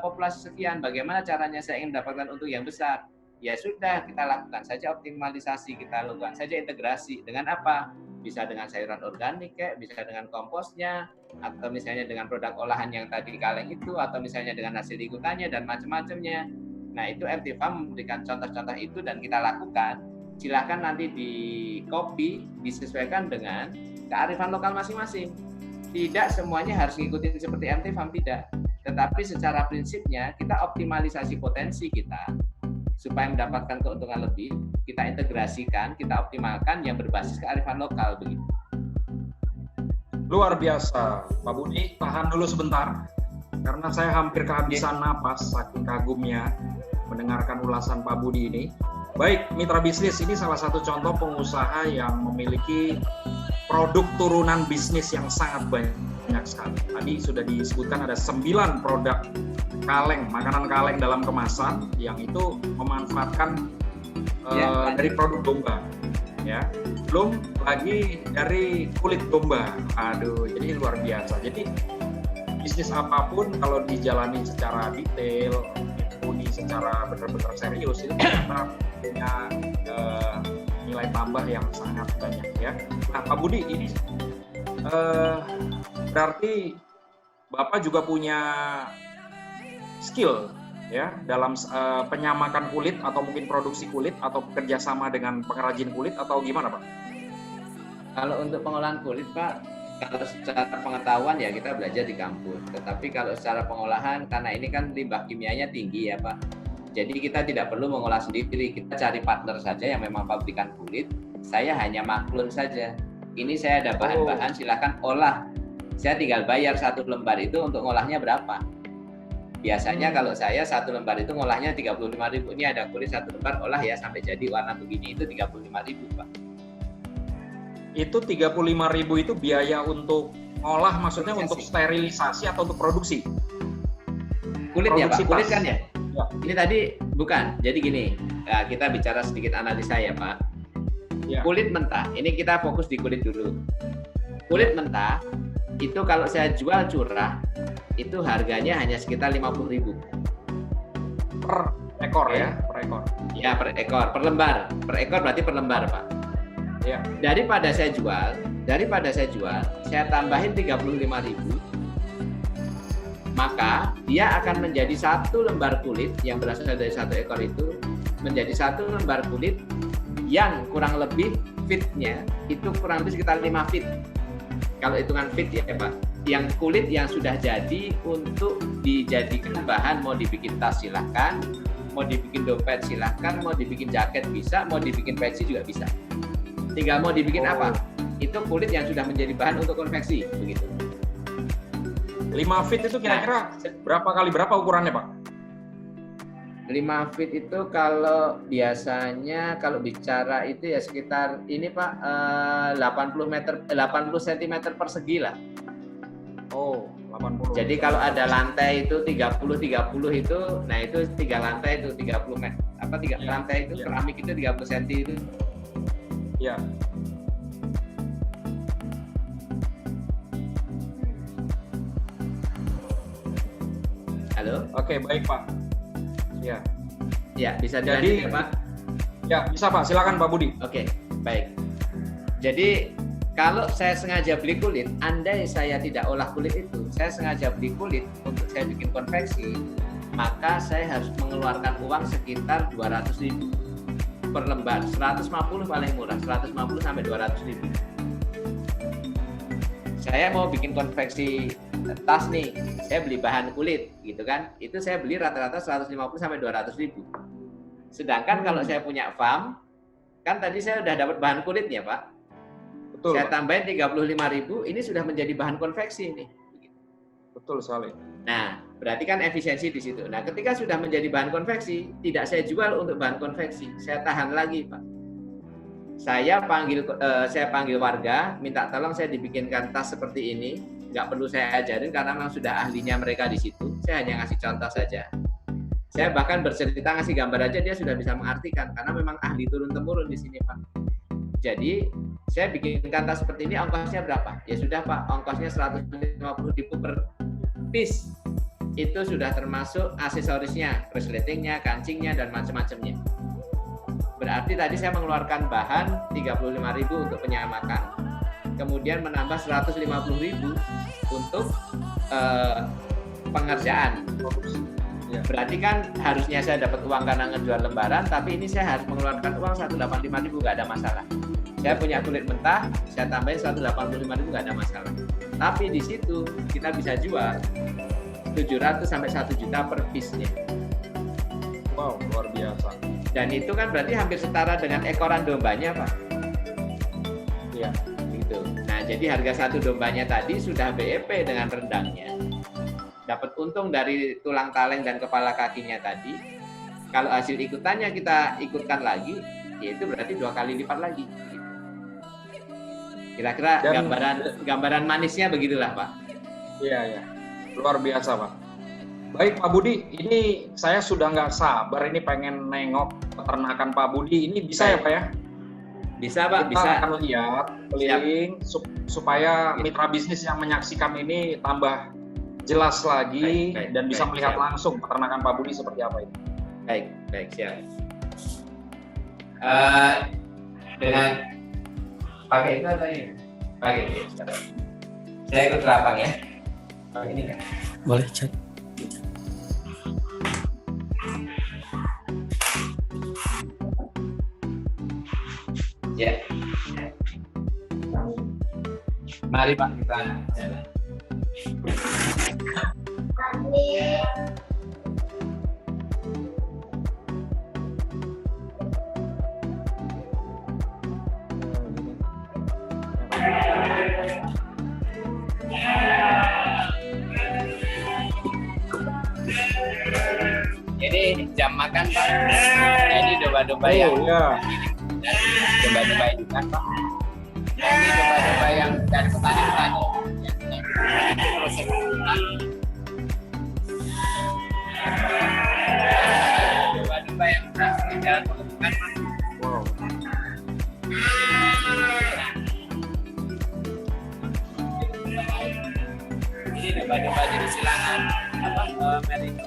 populasi sekian. Bagaimana caranya saya ingin mendapatkan untung yang besar? Ya sudah, kita lakukan saja optimalisasi, kita lakukan saja integrasi. Dengan apa? Bisa dengan sayuran organik, bisa dengan komposnya, atau misalnya dengan produk olahan yang tadi kaleng itu, atau misalnya dengan hasil lingkungannya dan macam-macamnya. Nah itu MT Farm memberikan contoh-contoh itu dan kita lakukan. Silakan nanti di copy, disesuaikan dengan kearifan lokal masing-masing. Tidak semuanya harus ngikutin seperti MT Farm, tidak. Tetapi secara prinsipnya kita optimalisasi potensi kita supaya mendapatkan keuntungan lebih, kita integrasikan, kita optimalkan yang berbasis kearifan lokal begitu. Luar biasa, Pak Budi. Tahan dulu sebentar, karena saya hampir kehabisan napas saking kagumnya mendengarkan ulasan Pak Budi ini. Baik, mitra bisnis, ini salah satu contoh pengusaha yang memiliki produk turunan bisnis yang sangat banyak sekali. Tadi sudah disebutkan ada 9 produk kaleng, makanan kaleng dalam kemasan yang itu memanfaatkan dari produk domba, ya. Belum lagi dari kulit domba. Aduh, jadi luar biasa. Jadi bisnis apapun kalau dijalani secara detail, ditekuni secara benar-benar serius itu ternyata punya nilai tambah yang sangat banyak ya. Nah Pak Budi, ini berarti Bapak juga punya skill ya dalam penyamakan kulit atau mungkin produksi kulit atau kerjasama dengan pengrajin kulit atau gimana Pak? Kalau untuk pengolahan kulit Pak, kalau secara pengetahuan ya kita belajar di kampus. Tetapi kalau secara pengolahan, karena ini kan limbah kimianya tinggi ya Pak. Jadi kita tidak perlu mengolah sendiri, kita cari partner saja yang memang pabrikan kulit. Saya hanya maklun saja. Ini saya ada bahan-bahan, silakan olah. Saya tinggal bayar 1 lembar itu untuk ngolahnya berapa. Biasanya kalau saya 1 lembar itu ngolahnya 35.000. Ini ada kulit 1 lembar olah ya sampai jadi warna begini itu 35.000 Pak. Itu 35.000 itu biaya untuk ngolah, maksudnya untuk sterilisasi atau untuk produksi? Kulit ya Pak, kulit kan ya? Ya. Ini tadi bukan, jadi gini, ya, kita bicara sedikit analisa ya Pak. Ya. Kulit mentah, ini kita fokus di kulit dulu. Kulit mentah, itu kalau saya jual curah, itu harganya hanya sekitar 50.000. Per ekor ya? Per ekor? Ya, per ekor, per lembar. Per ekor berarti per lembar Pak. Ya. Daripada saya jual, saya tambahin 35.000, maka dia akan menjadi 1 lembar kulit yang berasal dari 1 ekor itu menjadi 1 lembar kulit yang kurang lebih fitnya itu kurang lebih sekitar 5 feet. Kalau hitungan feet ya Pak, yang kulit yang sudah jadi untuk dijadikan bahan, mau dibikin tas silahkan, mau dibikin dompet silahkan, mau dibikin jaket bisa, mau dibikin peci juga bisa. Tinggal mau dibikin apa? Itu kulit yang sudah menjadi bahan untuk konveksi, begitu. 5 feet itu kira-kira berapa ukurannya Pak? 5 feet itu kalau biasanya kalau bicara itu ya sekitar ini Pak 80 cm persegi lah. Oh, 80. Jadi kalau ada lantai itu 30 itu, nah itu 3 lantai itu 30 meter. Apa 3 lantai itu keramik itu 30 cm itu. Ya. Halo. Oke, baik Pak. Ya. Ya, bisa jadi ya, Pak. Ya, bisa Pak. Silakan Pak Budi. Oke, baik. Jadi kalau saya sengaja beli kulit, andai saya tidak olah kulit itu, saya sengaja beli kulit untuk saya bikin konveksi, maka saya harus mengeluarkan uang sekitar 200.000 per lembar, 150 paling murah, 150 sampai 200.000. Saya mau bikin konveksi tas nih, saya beli bahan kulit, gitu kan? Itu saya beli rata-rata 150 sampai 200.000. Sedangkan kalau saya punya farm, kan tadi saya udah dapat bahan kulitnya, Pak. Betul. Saya tambahin 35.000, ini sudah menjadi bahan konveksi nih. Betul sekali. Nah, berarti kan efisiensi di situ. Nah, ketika sudah menjadi bahan konveksi, tidak saya jual untuk bahan konveksi, saya tahan lagi, Pak. Saya panggil warga, minta tolong saya dibikinkan tas seperti ini. Nggak perlu saya ajarin karena memang sudah ahlinya mereka di situ. Saya hanya ngasih contoh saja. Saya bahkan bercerita ngasih gambar aja dia sudah bisa mengartikan karena memang ahli turun temurun di sini, Pak. Jadi saya bikinkan tas seperti ini, ongkosnya berapa? Ya sudah Pak, ongkosnya 150.000 per piece. Itu sudah termasuk aksesorisnya, resletingnya, kancingnya, dan macam-macamnya. Berarti tadi saya mengeluarkan bahan 35.000 untuk penyamakan, kemudian menambah 150.000 untuk pengerjaan. Berarti kan harusnya saya dapat uang karena ngejual lembaran, tapi ini saya harus mengeluarkan uang 185.000, nggak ada masalah. Saya punya kulit mentah, saya tambahin 185.000, nggak ada masalah. Tapi di situ kita bisa jual 700 sampai 1 juta per piece-nya. Wow, luar biasa. Dan itu kan berarti hampir setara dengan ekoran dombanya, Pak. Iya. Gitu. Nah, jadi harga satu dombanya tadi sudah BEP dengan rendangnya. Dapat untung dari tulang kaleng dan kepala kakinya tadi. Kalau hasil ikutannya kita ikutkan lagi, yaitu berarti 2 kali lipat lagi. Kira-kira gambaran manisnya begitulah, Pak. Iya, iya. Luar biasa, Pak. Baik, Pak Budi, ini saya sudah nggak sabar ini pengen nengok peternakan Pak Budi. Ini bisa ya, Pak ya? Bisa, Pak. Kita bisa. akan lihat keliling supaya mitra bisnis yang menyaksikan ini tambah jelas lagi Baik, dan bisa melihat siap. langsung peternakan Pak Budi seperti apa ini. Baik, siap. Dengan pakai itu atau ini? Pakai ini. Saya ikut lapang ya. Pakai ini kan? Boleh cek. Ya. Mari Pak kita jalan. Ini jam makan Pak. Ini domba-domba yang domba-domba ini kan Pak. Ini domba-domba yang dari petani-petani. Proses domba-domba yang berhasil jalan pengebukan Pak. Wow. Ini domba-domba jenis silangan merino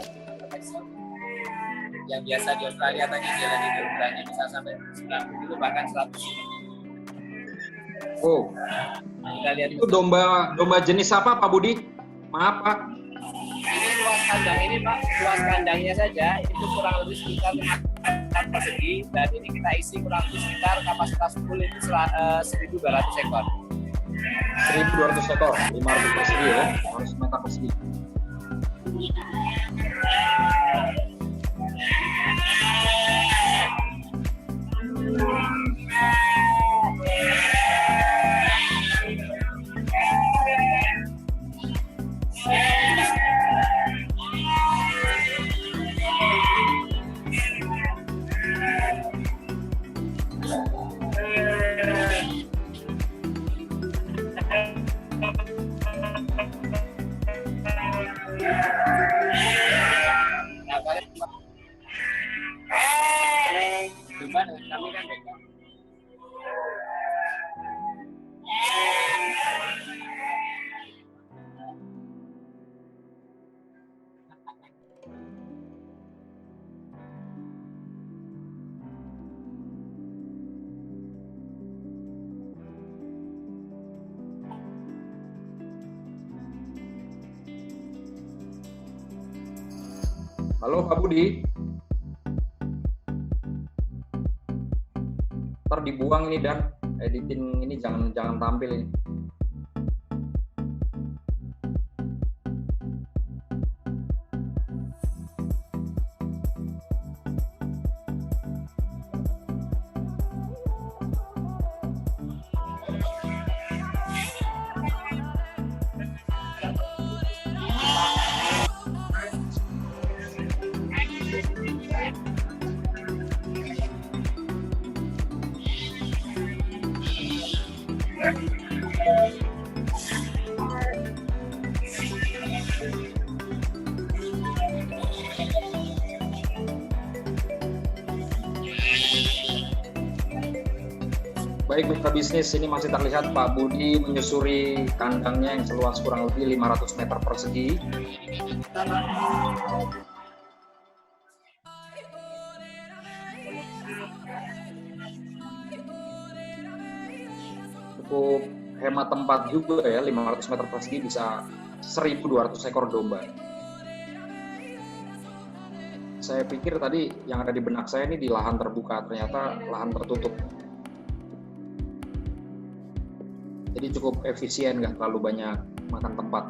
yang biasa di Australia tadi jalan itu beratnya bisa sampai 90 kilo bahkan 100 kilo. Oh, Kita lihat itu domba jenis apa Pak Budi? Maaf Pak. ini luas kandang ini Pak, luas kandangnya saja itu kurang lebih sekitar 5 meter persegi dan ini kita isi kurang lebih sekitar kapasitas full itu 1.200 ekor. 1.200 ekor, 500 persegi ya, 500 meter persegi. Nah, kalian gimana? Kami kan pegang. Halo Pak Budi. Ntar dibuang ini dan editing ini jangan tampil ini. Baik mitra bisnis, ini masih terlihat Pak Budi menyusuri kandangnya yang seluas kurang lebih 500 meter persegi. Cukup hemat tempat juga ya, 500 meter persegi bisa 1.200 ekor domba. Saya pikir tadi yang ada di benak saya ini di lahan terbuka, ternyata lahan tertutup. Jadi cukup efisien, nggak terlalu banyak makan tempat.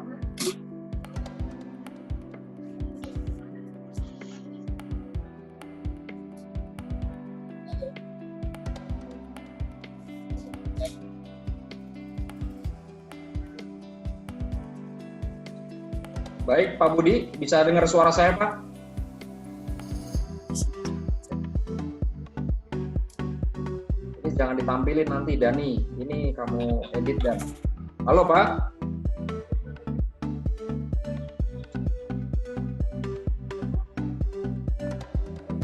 Baik, Pak Budi, bisa dengar suara saya, Pak? Ini jangan ditampilin nanti, Dani. Ini kamu edit, Dan. Halo, Pak?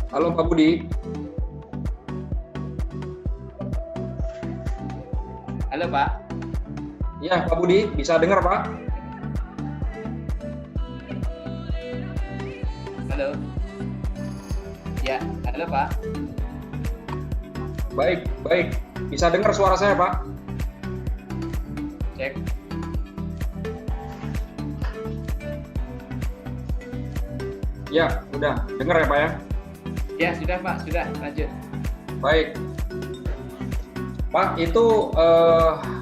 Halo, Pak Budi. Halo Pak. Ya, Pak Budi, bisa dengar, Pak? Halo. Ya, halo Pak. Baik, baik. Bisa dengar suara saya, Pak? Cek. Ya, udah. Dengar ya, Pak ya? Ya, sudah Pak, sudah. Lanjut. Baik. Pak, itu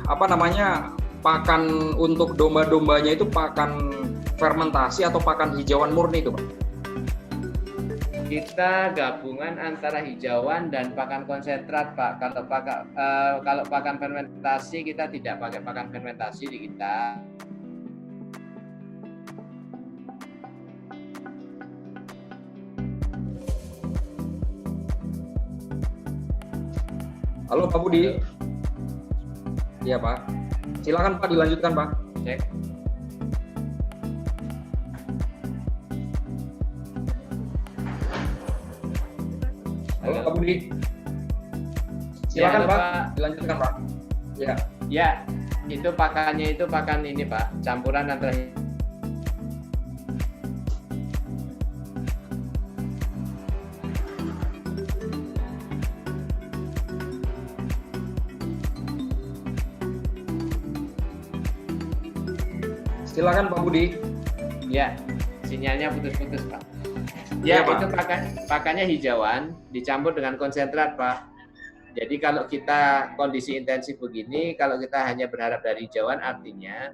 apa namanya? Pakan untuk domba-dombanya itu pakan fermentasi atau pakan hijauan murni itu, Pak? Kita gabungan antara hijauan dan pakan konsentrat, Pak. Kalau pakan fermentasi kita tidak pakai pakan fermentasi di kita. Halo Pak Budi. Iya Pak. Silakan Pak, dilanjutkan Pak. Cek. Halo Pak Budi. Silakan Ya, Pak, dilanjutkan Pak. Ya. Ya, itu pakannya itu pakan ini Pak, campuran antara Silakan Pak Budi. ya, sinyalnya putus-putus Pak. Iya, Ya, Pak. itu pakannya hijauan dicampur dengan konsentrat Pak. Jadi kalau kita kondisi intensif begini, kalau kita hanya berharap dari hijauan, artinya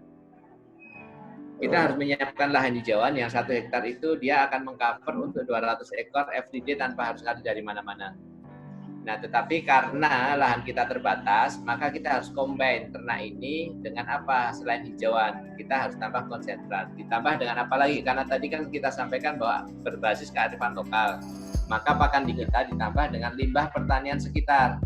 kita harus menyiapkan lahan hijauan yang 1 hektar itu dia akan mengcover untuk 200 ekor everyday tanpa harus ada dari mana-mana. Nah, tetapi karena lahan kita terbatas, maka kita harus combine ternak ini dengan apa? Selain hijauan, kita harus tambah konsentrat. Ditambah dengan apa lagi? Karena tadi kan kita sampaikan bahwa berbasis kearifan lokal. Maka pakan di kita ditambah dengan limbah pertanian sekitar.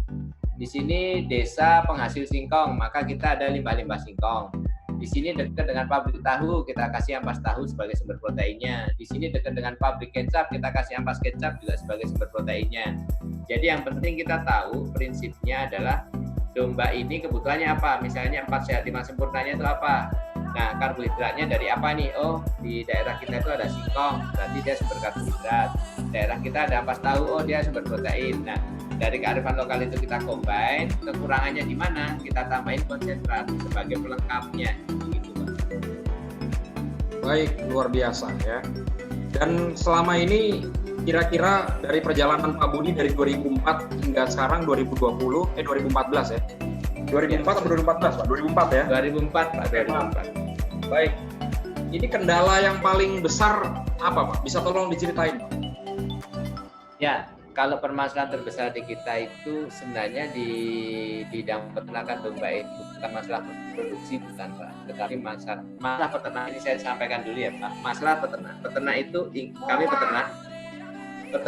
Di sini desa penghasil singkong, maka kita ada limbah-limbah singkong. Di sini dekat dengan pabrik tahu, kita kasih ampas tahu sebagai sumber proteinnya. Di sini dekat dengan pabrik kecap, kita kasih ampas kecap juga sebagai sumber proteinnya. Jadi yang penting kita tahu prinsipnya adalah domba ini kebutuhannya apa. Misalnya 4 sehat 5 sempurnanya itu apa. Nah, karbohidratnya dari apa nih? Oh, di daerah kita itu ada singkong, berarti dia sumber karbohidrat. Daerah kita ada ampas tahu, oh dia sumber protein. Nah, dari kearifan lokal itu kita combine, kekurangannya di mana? Kita tambahin konsentrat sebagai pelengkapnya. Gitu, Pak. Baik, luar biasa ya. Dan selama ini kira-kira dari perjalanan Pak Budi dari 2004 hingga sekarang 2014 ya. 2004 atau 2014 Pak? 2004 ya? 2004 Pak, 2004. Baik. Ini kendala yang paling besar apa Pak? Bisa tolong diceritain Pak? Ya, kalau permasalahan terbesar di kita itu sebenarnya di bidang peternakan domba itu bukan masalah produksi, bukan Pak, tetapi masalah peternak ini saya sampaikan dulu ya Pak. Masalah peternak itu kami peternak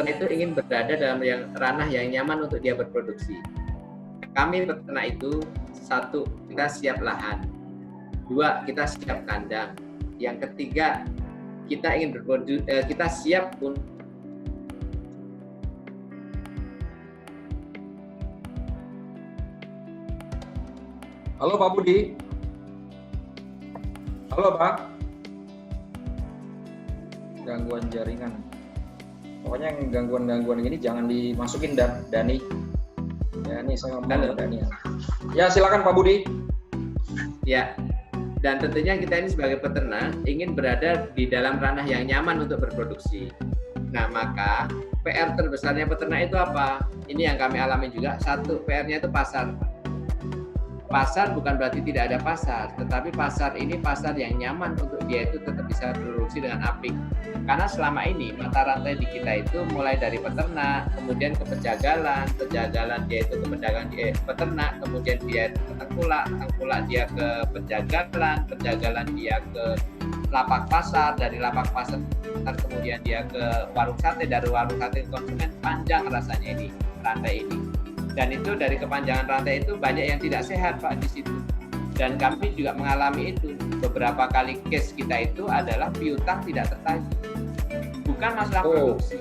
itu ingin berada dalam ranah yang nyaman untuk dia berproduksi. Kami peternak itu 1, kita siap lahan, 2, kita siap kandang, yang ketiga kita ingin kita siap untuk Halo Pak Budi. Halo Pak. Gangguan jaringan. Pokoknya yang gangguan-gangguan ini jangan dimasukin Dani. Ya, ini saya ngomong ke Dani. Ya, silakan Pak Budi. Ya. Dan tentunya kita ini sebagai peternak ingin berada di dalam ranah yang nyaman untuk berproduksi. Nah, maka PR terbesarnya peternak itu apa? Ini yang kami alami juga. 1, PR-nya itu pasar. Pasar bukan berarti tidak ada pasar, tetapi pasar ini pasar yang nyaman untuk dia itu tetap bisa berproduksi dengan apik. Karena selama ini mata rantai di kita itu mulai dari peternak, kemudian ke penjagalan dia itu ke peternak, kemudian dia ke tengkulak dia ke penjagalan dia ke lapak pasar, dari lapak pasar kemudian dia ke warung sate, dari warung sate ke konsumen. Panjang rasanya ini rantai ini. Dan itu dari kepanjangan rantai itu banyak yang tidak sehat Pak di situ. Dan kami juga mengalami itu. Beberapa kali case kita itu adalah piutang tidak tertagih. Bukan masalah produksi.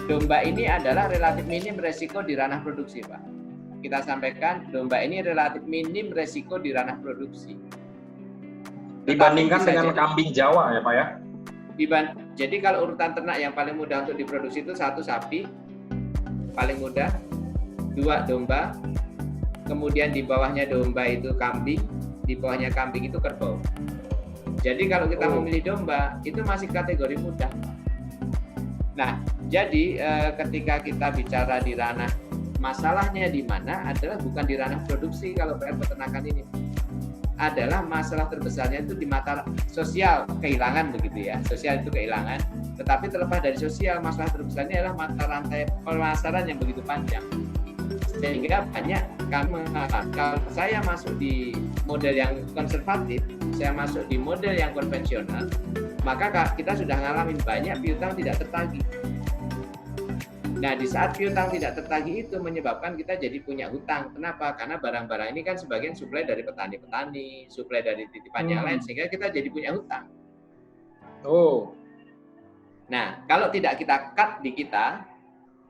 Domba ini adalah relatif minim resiko di ranah produksi Pak. Kita sampaikan domba ini relatif minim resiko di ranah produksi. Dibandingkan dengan kambing Jawa ya Pak ya? Jadi kalau urutan ternak yang paling mudah untuk diproduksi itu 1 sapi, paling mudah, 2 domba, kemudian di bawahnya domba itu kambing, di bawahnya kambing itu kerbau. Jadi kalau kita memilih domba, itu masih kategori mudah. Nah, jadi ketika kita bicara di ranah masalahnya di mana adalah bukan di ranah produksi kalau peternakan ini. Adalah masalah terbesarnya itu di mata sosial, kehilangan begitu ya. Sosial itu kehilangan, tetapi terlepas dari sosial, masalah terbesarnya adalah mata rantai pemasaran yang begitu panjang. Sehingga banyak kami mengatakan kalau saya masuk di model yang konservatif, saya masuk di model yang konvensional, maka kita sudah ngalamin banyak piutang tidak tertagih. Nah, di saat piutang tidak tertagih itu menyebabkan kita jadi punya hutang. Kenapa? Karena barang-barang ini kan sebagian suplai dari petani-petani, suplai dari titipan yang lain, sehingga kita jadi punya hutang. Nah, kalau tidak kita cut di kita,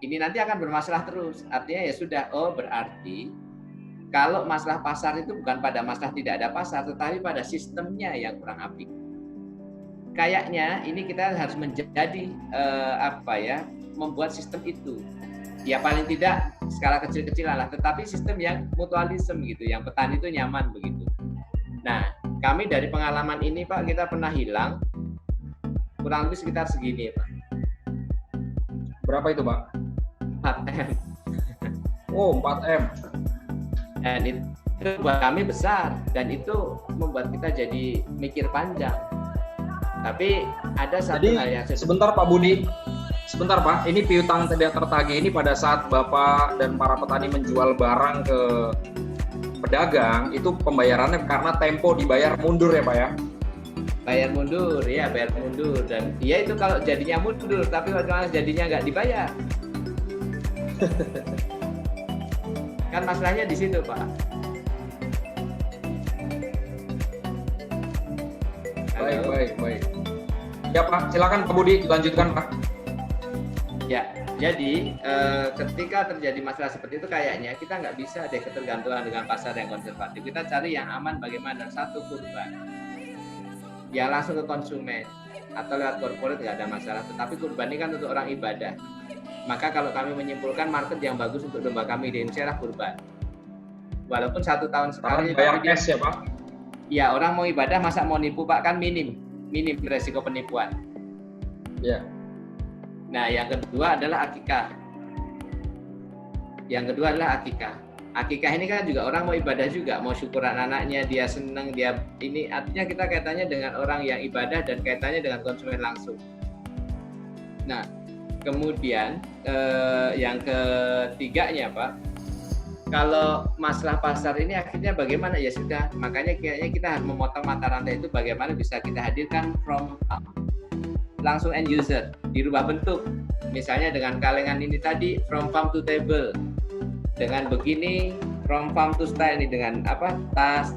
ini nanti akan bermasalah terus. Artinya ya sudah, berarti kalau masalah pasar itu bukan pada masalah tidak ada pasar, tetapi pada sistemnya yang kurang apik. Kayaknya ini kita harus menjadi membuat sistem itu. Ya paling tidak skala kecil-kecilan lah, tetapi sistem yang mutualisme gitu, yang petani itu nyaman begitu. Nah, kami dari pengalaman ini Pak, kita pernah hilang kurang lebih sekitar segini Pak. Berapa itu Pak? 4M. 4M. Dan itu buat kami besar, dan itu membuat kita jadi mikir panjang. Tapi ada satu hal yang sebentar Pak Budi, sebentar Pak, ini piutang tidak tertagih ini pada saat Bapak dan para petani menjual barang ke pedagang, itu pembayarannya karena tempo dibayar mundur ya Pak ya? Bayar mundur, dan ya itu kalau jadinya mundur, tapi kalau jadinya nggak dibayar. Kan masalahnya di situ Pak. Baik. Ya Pak, silakan Pak Budi, lanjutkan Pak. Ya, jadi ketika terjadi masalah seperti itu kayaknya kita nggak bisa deh ketergantungan dengan pasar yang konservatif. Kita cari yang aman bagaimana? 1, kurban. Ya langsung ke konsumen atau lewat corporate nggak ada masalah. Tetapi kurban ini kan untuk orang ibadah. Maka kalau kami menyimpulkan market yang bagus untuk domba kami di Indonesia adalah kurban. Walaupun 1 tahun sekali. Bayar cash ya Pak? Ya, orang mau ibadah masa mau nipu Pak, kan minim resiko penipuan. Ya. Nah, yang kedua adalah akikah. Akikah ini kan juga orang mau ibadah juga, mau syukuran anaknya, dia senang, dia ini artinya kita kaitannya dengan orang yang ibadah dan kaitannya dengan konsumen langsung. Nah, kemudian yang ketiganya Pak, kalau masalah pasar ini akhirnya bagaimana? Ya sudah, makanya kayaknya kita harus memotong mata rantai itu bagaimana bisa kita hadirkan from langsung end user, dirubah bentuk. Misalnya dengan kalengan ini tadi from farm to table. Dengan begini from farm to style ini dengan tas,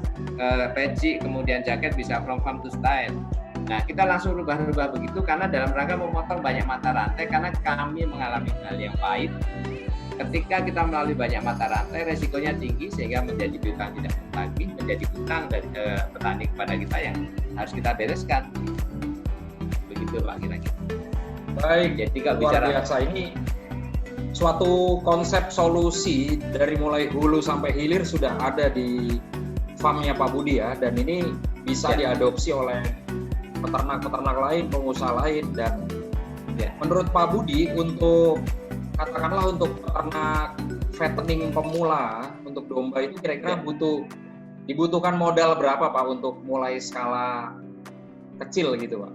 peci, kemudian jaket bisa from farm to style. Nah, kita langsung rubah-rubah begitu karena dalam rangka memotong banyak mata rantai, karena kami mengalami hal yang pahit. Ketika kita melalui banyak mata rantai, resikonya tinggi sehingga menjadi piutang tidak tertagih, menjadi hutang dari petani kepada kita yang harus kita bereskan. Begitu Pak kira-kira. Baik, jadi kalau luar bicara biasa, ini suatu konsep solusi dari mulai hulu sampai hilir sudah ada di farmnya Pak Budi ya, dan ini bisa diadopsi oleh peternak-peternak lain, pengusaha lain, dan menurut Pak Budi untuk katakanlah untuk peternak fattening pemula untuk domba itu kira-kira dibutuhkan modal berapa Pak untuk mulai skala kecil gitu Pak?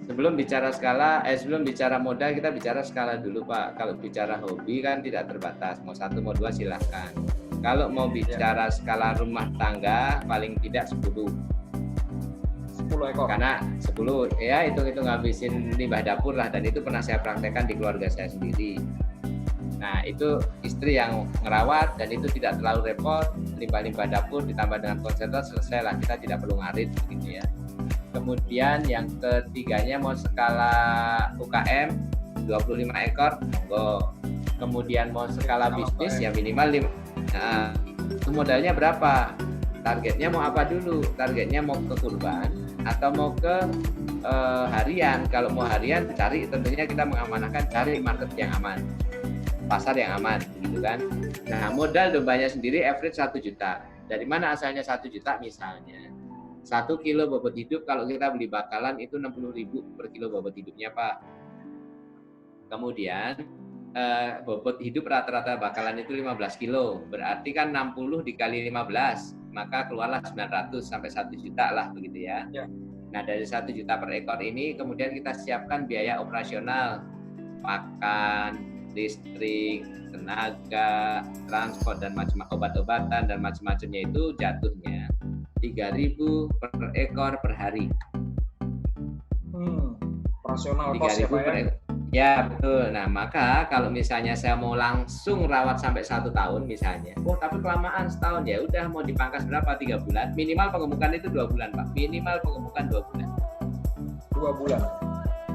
Sebelum bicara modal, kita bicara skala dulu Pak. Kalau bicara hobi kan tidak terbatas, mau 1 mau 2 silahkan. Kalau mau bicara skala rumah tangga paling tidak 10 ekor. Karena 10 ya hitung-hitung ngabisin limbah dapur lah, dan itu pernah saya praktekkan di keluarga saya sendiri. Nah, itu istri yang ngerawat dan itu tidak terlalu repot, limbah-limbah dapur ditambah dengan konsentrat selesai lah, kita tidak perlu ngarit begitu ya. Kemudian yang ketiganya mau skala UKM 25 ekor, monggo. Kemudian mau skala bisnis ya minimal 5. Nah, itu modalnya berapa? Targetnya mau apa dulu? Targetnya mau ke kurban atau mau ke harian. Kalau mau harian, cari tentunya kita mengamanahkan cari market yang aman, pasar yang aman, gitu kan. Nah, modal dombanya sendiri average 1 juta. Dari mana asalnya 1 juta? Misalnya 1 kilo bobot hidup kalau kita beli bakalan itu 60.000 per kilo bobot hidupnya, Pak. Kemudian bobot hidup rata-rata bakalan itu 15 kilo. Berarti kan 60 dikali 15, maka keluarlah 900 sampai 1 juta lah, begitu ya. Nah, dari 1 juta per ekor ini kemudian kita siapkan biaya operasional, pakan, listrik, tenaga, transport, dan macam obat-obatan dan macam-macamnya itu jatuhnya 3.000 per ekor per hari. Operasional cost ya, Pak ya? Ya, betul. Nah, maka kalau misalnya saya mau langsung rawat sampai 1 tahun misalnya, tapi kelamaan setahun, ya udah mau dipangkas berapa? 3 bulan. Minimal pengemukan itu 2 bulan, Pak. Minimal pengemukan 2 bulan. 2 bulan.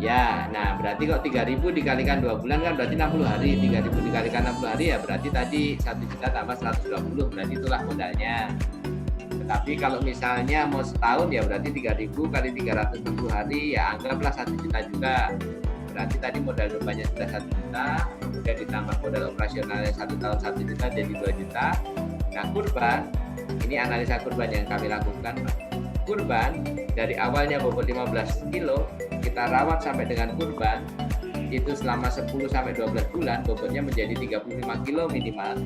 Ya, nah berarti kok 3.000 dikalikan 2 bulan kan berarti 60 hari. 3.000 dikalikan 60 hari ya berarti tadi 1 juta tambah 120, berarti itulah modalnya. Tetapi kalau misalnya mau setahun ya berarti 3.000 kali 360 hari ya anggaplah 1 juta juga. Berarti tadi modal dombanya sudah 1 juta, kemudian ditambah modal operasionalnya 1 tahun 1 juta jadi 2 juta. Nah, kurban, ini analisa kurban yang kami lakukan, Pak. Kurban dari awalnya bobot 15 kilo, kita rawat sampai dengan kurban, itu selama 10 sampai 12 bulan bobotnya menjadi 35 kilo minimal.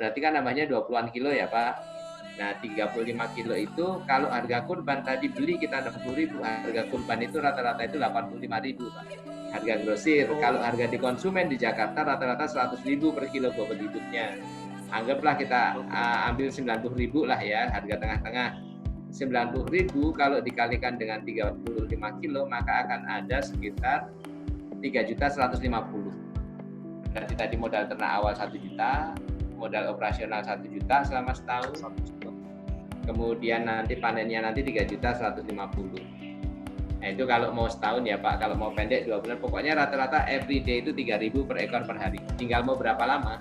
Berarti kan namanya 20-an kilo ya, Pak. Nah, 35 kilo itu kalau harga kurban tadi beli kita 60.000, harga kurban itu rata-rata itu 85.000, Pak. Harga grosir. Kalau harga di konsumen di Jakarta rata-rata 100.000 per kilo bobot hidupnya. Anggaplah kita ambil 90.000 lah ya, harga tengah-tengah. 90.000 kalau dikalikan dengan 35 kilo maka akan ada sekitar 3.150.000. Berarti tadi modal ternak awal 1 juta, modal operasional 1 juta selama setahun. Kemudian nanti panennya nanti 3.150.000. Nah, itu kalau mau setahun ya, Pak. Kalau mau pendek 2 bulan, pokoknya rata-rata everyday itu 3.000 per ekor per hari. Tinggal mau berapa lama.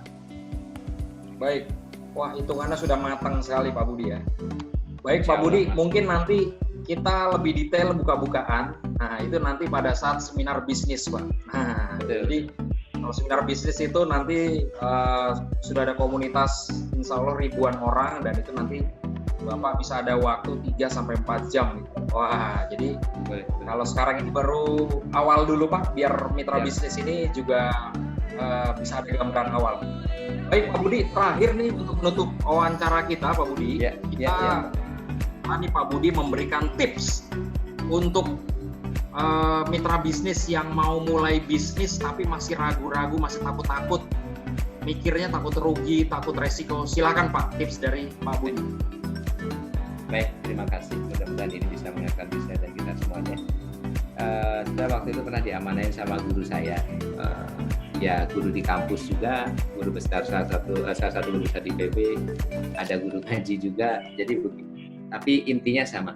Baik. Wah, hitungannya sudah matang sekali Pak Budi ya. Baik Pak Budi, mungkin nanti kita lebih detail buka-bukaan. Nah, itu nanti pada saat seminar bisnis, Pak. Nah, jadi kalau seminar bisnis itu nanti sudah ada komunitas insya Allah ribuan orang dan itu nanti Bapak bisa ada waktu 3-4 jam gitu. Wah, jadi kalau sekarang ini baru awal dulu Pak, biar mitra bisnis ini juga bisa ada gambaran awal. Baik Pak Budi, terakhir nih untuk menutup wawancara kita Pak Budi, tadi Pak Budi memberikan tips untuk mitra bisnis yang mau mulai bisnis tapi masih ragu-ragu, masih takut-takut, mikirnya takut rugi, takut resiko. Silakan Pak, tips dari Pak Budi. Baik, terima kasih. Mudah-mudahan ini bisa mengingatkan saya dan kita semuanya. Saya waktu itu pernah diamanahin sama guru saya, ya guru di kampus juga, guru besar salah satu guru besar di PB, ada guru ngaji juga. Jadi begitu. Tapi intinya sama.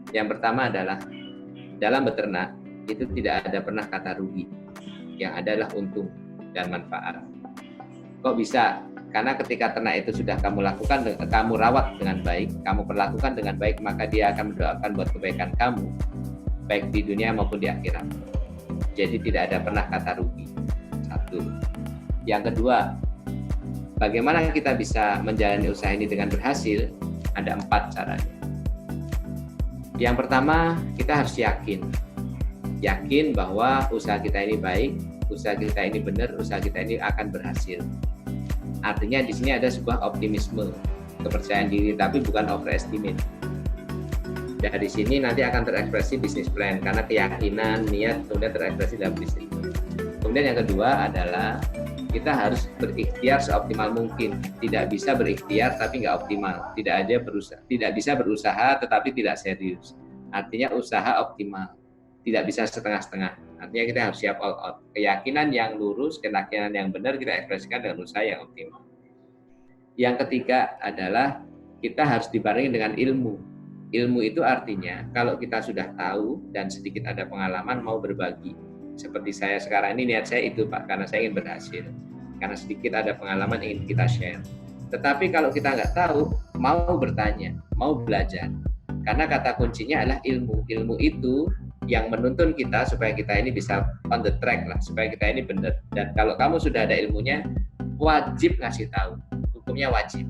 Yang pertama adalah dalam beternak itu tidak ada pernah kata rugi, yang adalah untung dan manfaat. Kok bisa? Karena ketika ternak itu sudah kamu lakukan, kamu rawat dengan baik, kamu perlakukan dengan baik, maka dia akan mendoakan buat kebaikan kamu, baik di dunia maupun di akhirat. Jadi tidak ada pernah kata rugi. Satu. Yang kedua, bagaimana kita bisa menjalani usaha ini dengan berhasil? Ada 4 caranya. Yang pertama, kita harus yakin bahwa usaha kita ini baik, usaha kita ini benar, usaha kita ini akan berhasil. Artinya di sini ada sebuah optimisme, kepercayaan diri, tapi bukan overestimate. Dari sini nanti akan terekspresi bisnis plan karena keyakinan, niat kemudian terekspresi dalam bisnis. Kemudian yang kedua adalah kita harus berikhtiar seoptimal mungkin. Tidak bisa berikhtiar tapi nggak optimal. Tidak bisa berusaha tetapi tidak serius. Artinya usaha optimal. Tidak bisa setengah-setengah. Artinya kita harus siap all out. Keyakinan yang lurus, keyakinan yang benar kita ekspresikan dengan usaha yang optimal. Yang ketiga adalah kita harus dibarengi dengan ilmu. Ilmu itu artinya kalau kita sudah tahu dan sedikit ada pengalaman mau berbagi. Seperti saya sekarang ini niat saya itu Pak, karena saya ingin berhasil. Karena sedikit ada pengalaman ingin kita share. Tetapi kalau kita nggak tahu, mau bertanya, mau belajar. Karena kata kuncinya adalah ilmu. Ilmu itu yang menuntun kita supaya kita ini bisa on the track lah, supaya kita ini benar. Dan kalau kamu sudah ada ilmunya, wajib ngasih tahu. Hukumnya wajib.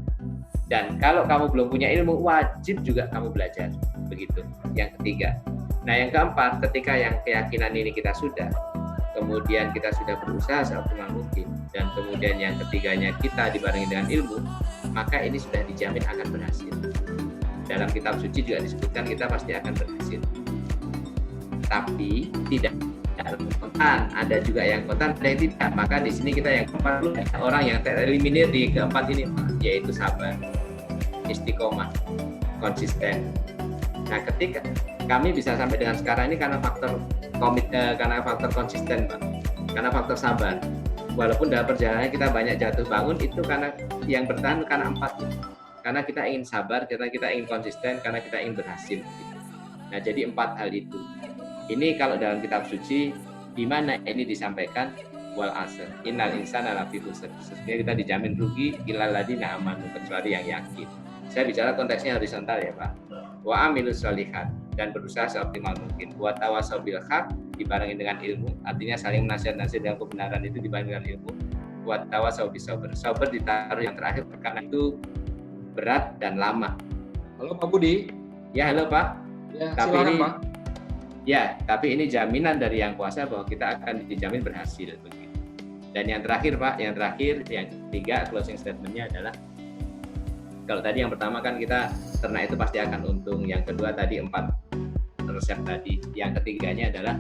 Dan kalau kamu belum punya ilmu, wajib juga kamu belajar. Begitu. Yang ketiga. Nah, yang keempat, ketika yang keyakinan ini kita sudah, kemudian kita sudah berusaha seoptimal mungkin, dan kemudian yang ketiganya kita dibarengi dengan ilmu, maka ini sudah dijamin akan berhasil. Dalam kitab suci juga disebutkan kita pasti akan berhasil. Tapi tidak kontan, ada juga yang kontan, ada yang tidak. Maka di sini kita yang keempat, orang yang tereliminir di keempat ini, yaitu sabar, istiqomah, konsisten. Nah, ketika kami bisa sampai dengan sekarang ini karena faktor karena faktor konsisten, Pak. Karena faktor sabar. Walaupun dalam perjalanan kita banyak jatuh bangun, itu karena yang bertahan karena 4 itu. Karena kita ingin sabar, karena kita ingin konsisten, karena kita ingin berhasil. Nah, jadi 4 hal itu. Ini kalau dalam kitab suci, di mana ini disampaikan, wal asr, innal insana lafi khusr. Sesungguhnya kita dijamin rugi illal ladzina amanu, kecuali yang yakin. Saya bicara konteksnya horizontal ya, Pak. Wa amilus sholihat, dan berusaha seoptimal mungkin. Wa tawassaw bil haq, dibarengi dengan ilmu, artinya saling nasihat-nasihat dengan kebenaran itu dibarengi dengan ilmu. Wa tawassaw bis sabr, sabar ditaruh yang terakhir karena itu berat dan lama. Halo Pak Budi. Ya, halo Pak. Ya, tapi silakan, ini Pak. Ya, tapi ini jaminan dari yang kuasa bahwa kita akan dijamin berhasil begitu. Dan yang terakhir Pak, yang ketiga closing statement-nya adalah, kalau tadi yang pertama kan kita ternak itu pasti akan untung, yang kedua tadi 4 resep tadi, yang ketiganya adalah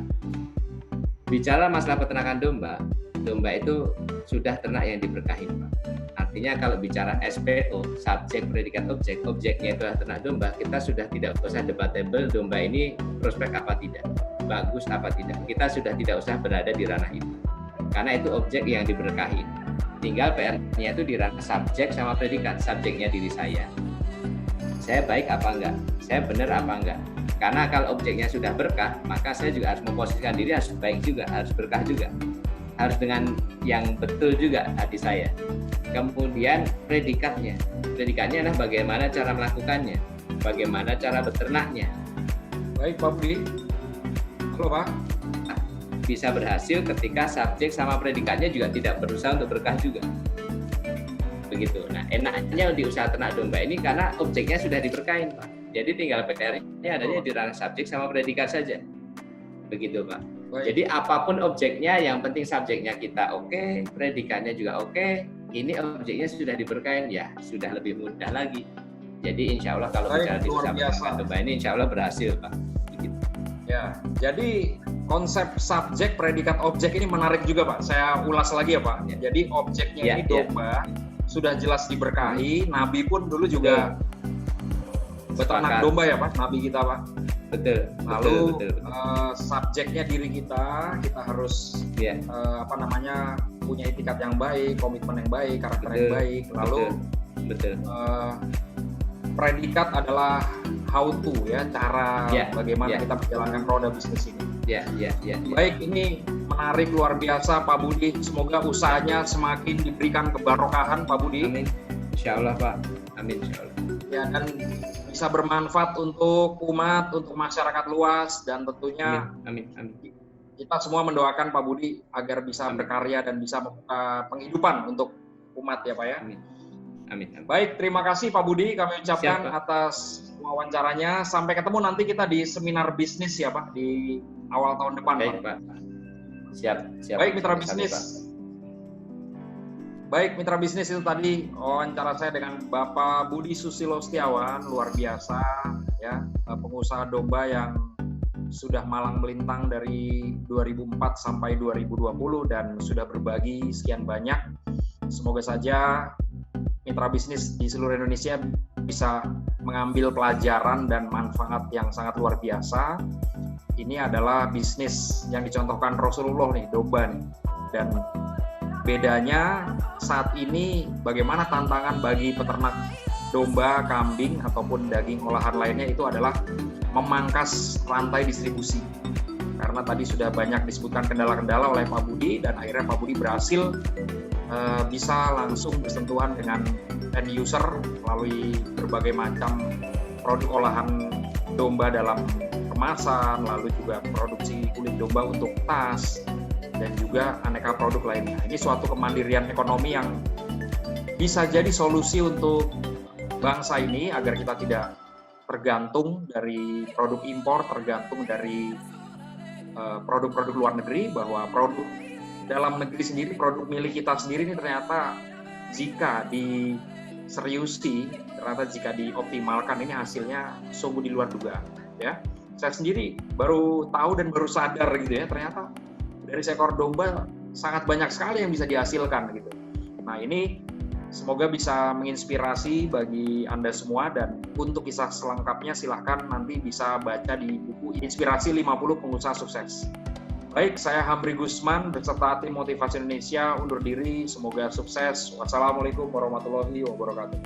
bicara masalah peternakan domba. Domba itu sudah ternak yang diberkahi, Pak. Artinya kalau bicara SPO, subjek, predikat, objek, objeknya itu adalah ternak domba, kita sudah tidak usah debatable domba ini prospek apa tidak, bagus apa tidak. Kita sudah tidak usah berada di ranah itu. Karena itu objek yang diberkahi. Tinggal PR-nya itu di ranah subjek sama predikat. Subjeknya diri saya baik apa enggak, saya benar apa enggak. Karena kalau objeknya sudah berkah, maka saya juga harus memposisikan diri harus baik juga, harus berkah juga, harus dengan yang betul juga hati saya. Kemudian predikatnya adalah bagaimana cara melakukannya, bagaimana cara beternaknya. Baik Pak Budi. Halo Pak. Bisa berhasil ketika subjek sama predikatnya juga tidak berusaha untuk berkah juga. Begitu. Nah, enaknya di usaha ternak domba ini karena objeknya sudah diberkahin, Pak. Jadi tinggal PR-nya adanya di ranah subjek sama predikat saja. Begitu, Pak. Baik. Jadi apapun objeknya, yang penting subjeknya kita oke, predikatnya juga oke. Ini objeknya sudah diberkahin, ya sudah lebih mudah lagi. Jadi insya Allah kalau bicara di usaha ternak domba ini insya Allah berhasil, Pak. Begitu. Ya, jadi konsep subjek, predikat, objek ini menarik juga Pak. Saya ulas lagi ya Pak. Ya. Jadi objeknya ini domba sudah jelas diberkahi. Nabi pun dulu juga beternak domba ya Pak, Nabi kita Pak. Betul. Lalu betul. Subjeknya diri kita harus punya etikat yang baik, komitmen yang baik, karakter yang baik. Lalu predikat adalah how to ya, cara bagaimana kita menjalankan roda bisnis ini. Baik, ini menarik luar biasa Pak Budi. Semoga usahanya semakin diberikan kebarokahan Pak Budi. Amin. Insya Allah Pak. Amin insya Allah. Ya, dan bisa bermanfaat untuk umat, untuk masyarakat luas, dan tentunya amin. Kita semua mendoakan Pak Budi agar bisa berkarya dan bisa membuka penghidupan untuk umat ya Pak ya. Amin. Baik, terima kasih Pak Budi kami ucapkan atas wawancaranya. Sampai ketemu nanti kita di seminar bisnis ya Pak di awal tahun depan. Baik Pak. Siap. Baik mitra bisnis. Baik mitra bisnis, itu tadi wawancara saya dengan Bapak Budi Susilo Setiawan, luar biasa ya, pengusaha domba yang sudah malang melintang dari 2004 sampai 2020 dan sudah berbagi sekian banyak. Semoga saja mitra bisnis di seluruh Indonesia bisa mengambil pelajaran dan manfaat yang sangat luar biasa. Ini adalah bisnis yang dicontohkan Rasulullah nih, domba nih. Dan bedanya saat ini bagaimana tantangan bagi peternak domba, kambing, ataupun daging olahan lainnya itu adalah memangkas rantai distribusi. Karena tadi sudah banyak disebutkan kendala-kendala oleh Pak Budi, dan akhirnya Pak Budi berhasil bisa langsung bersentuhan dengan end user melalui berbagai macam produk olahan domba dalam kemasan, lalu juga produksi kulit domba untuk tas, dan juga aneka produk lainnya. Ini suatu kemandirian ekonomi yang bisa jadi solusi untuk bangsa ini agar kita tidak tergantung dari produk impor, tergantung dari produk-produk luar negeri, bahwa produk dalam negeri sendiri, produk milik kita sendiri ini ternyata jika diseriusi, ternyata jika dioptimalkan ini hasilnya sungguh di luar dugaan. Ya, saya sendiri baru tahu dan baru sadar gitu ya, ternyata dari seekor domba sangat banyak sekali yang bisa dihasilkan gitu. Nah, ini semoga bisa menginspirasi bagi Anda semua, dan untuk kisah selengkapnya silahkan nanti bisa baca di buku Inspirasi 50 Pengusaha Sukses. Baik, saya Hamri Gusman beserta tim Motivasi Indonesia undur diri, semoga sukses. Wassalamualaikum warahmatullahi wabarakatuh.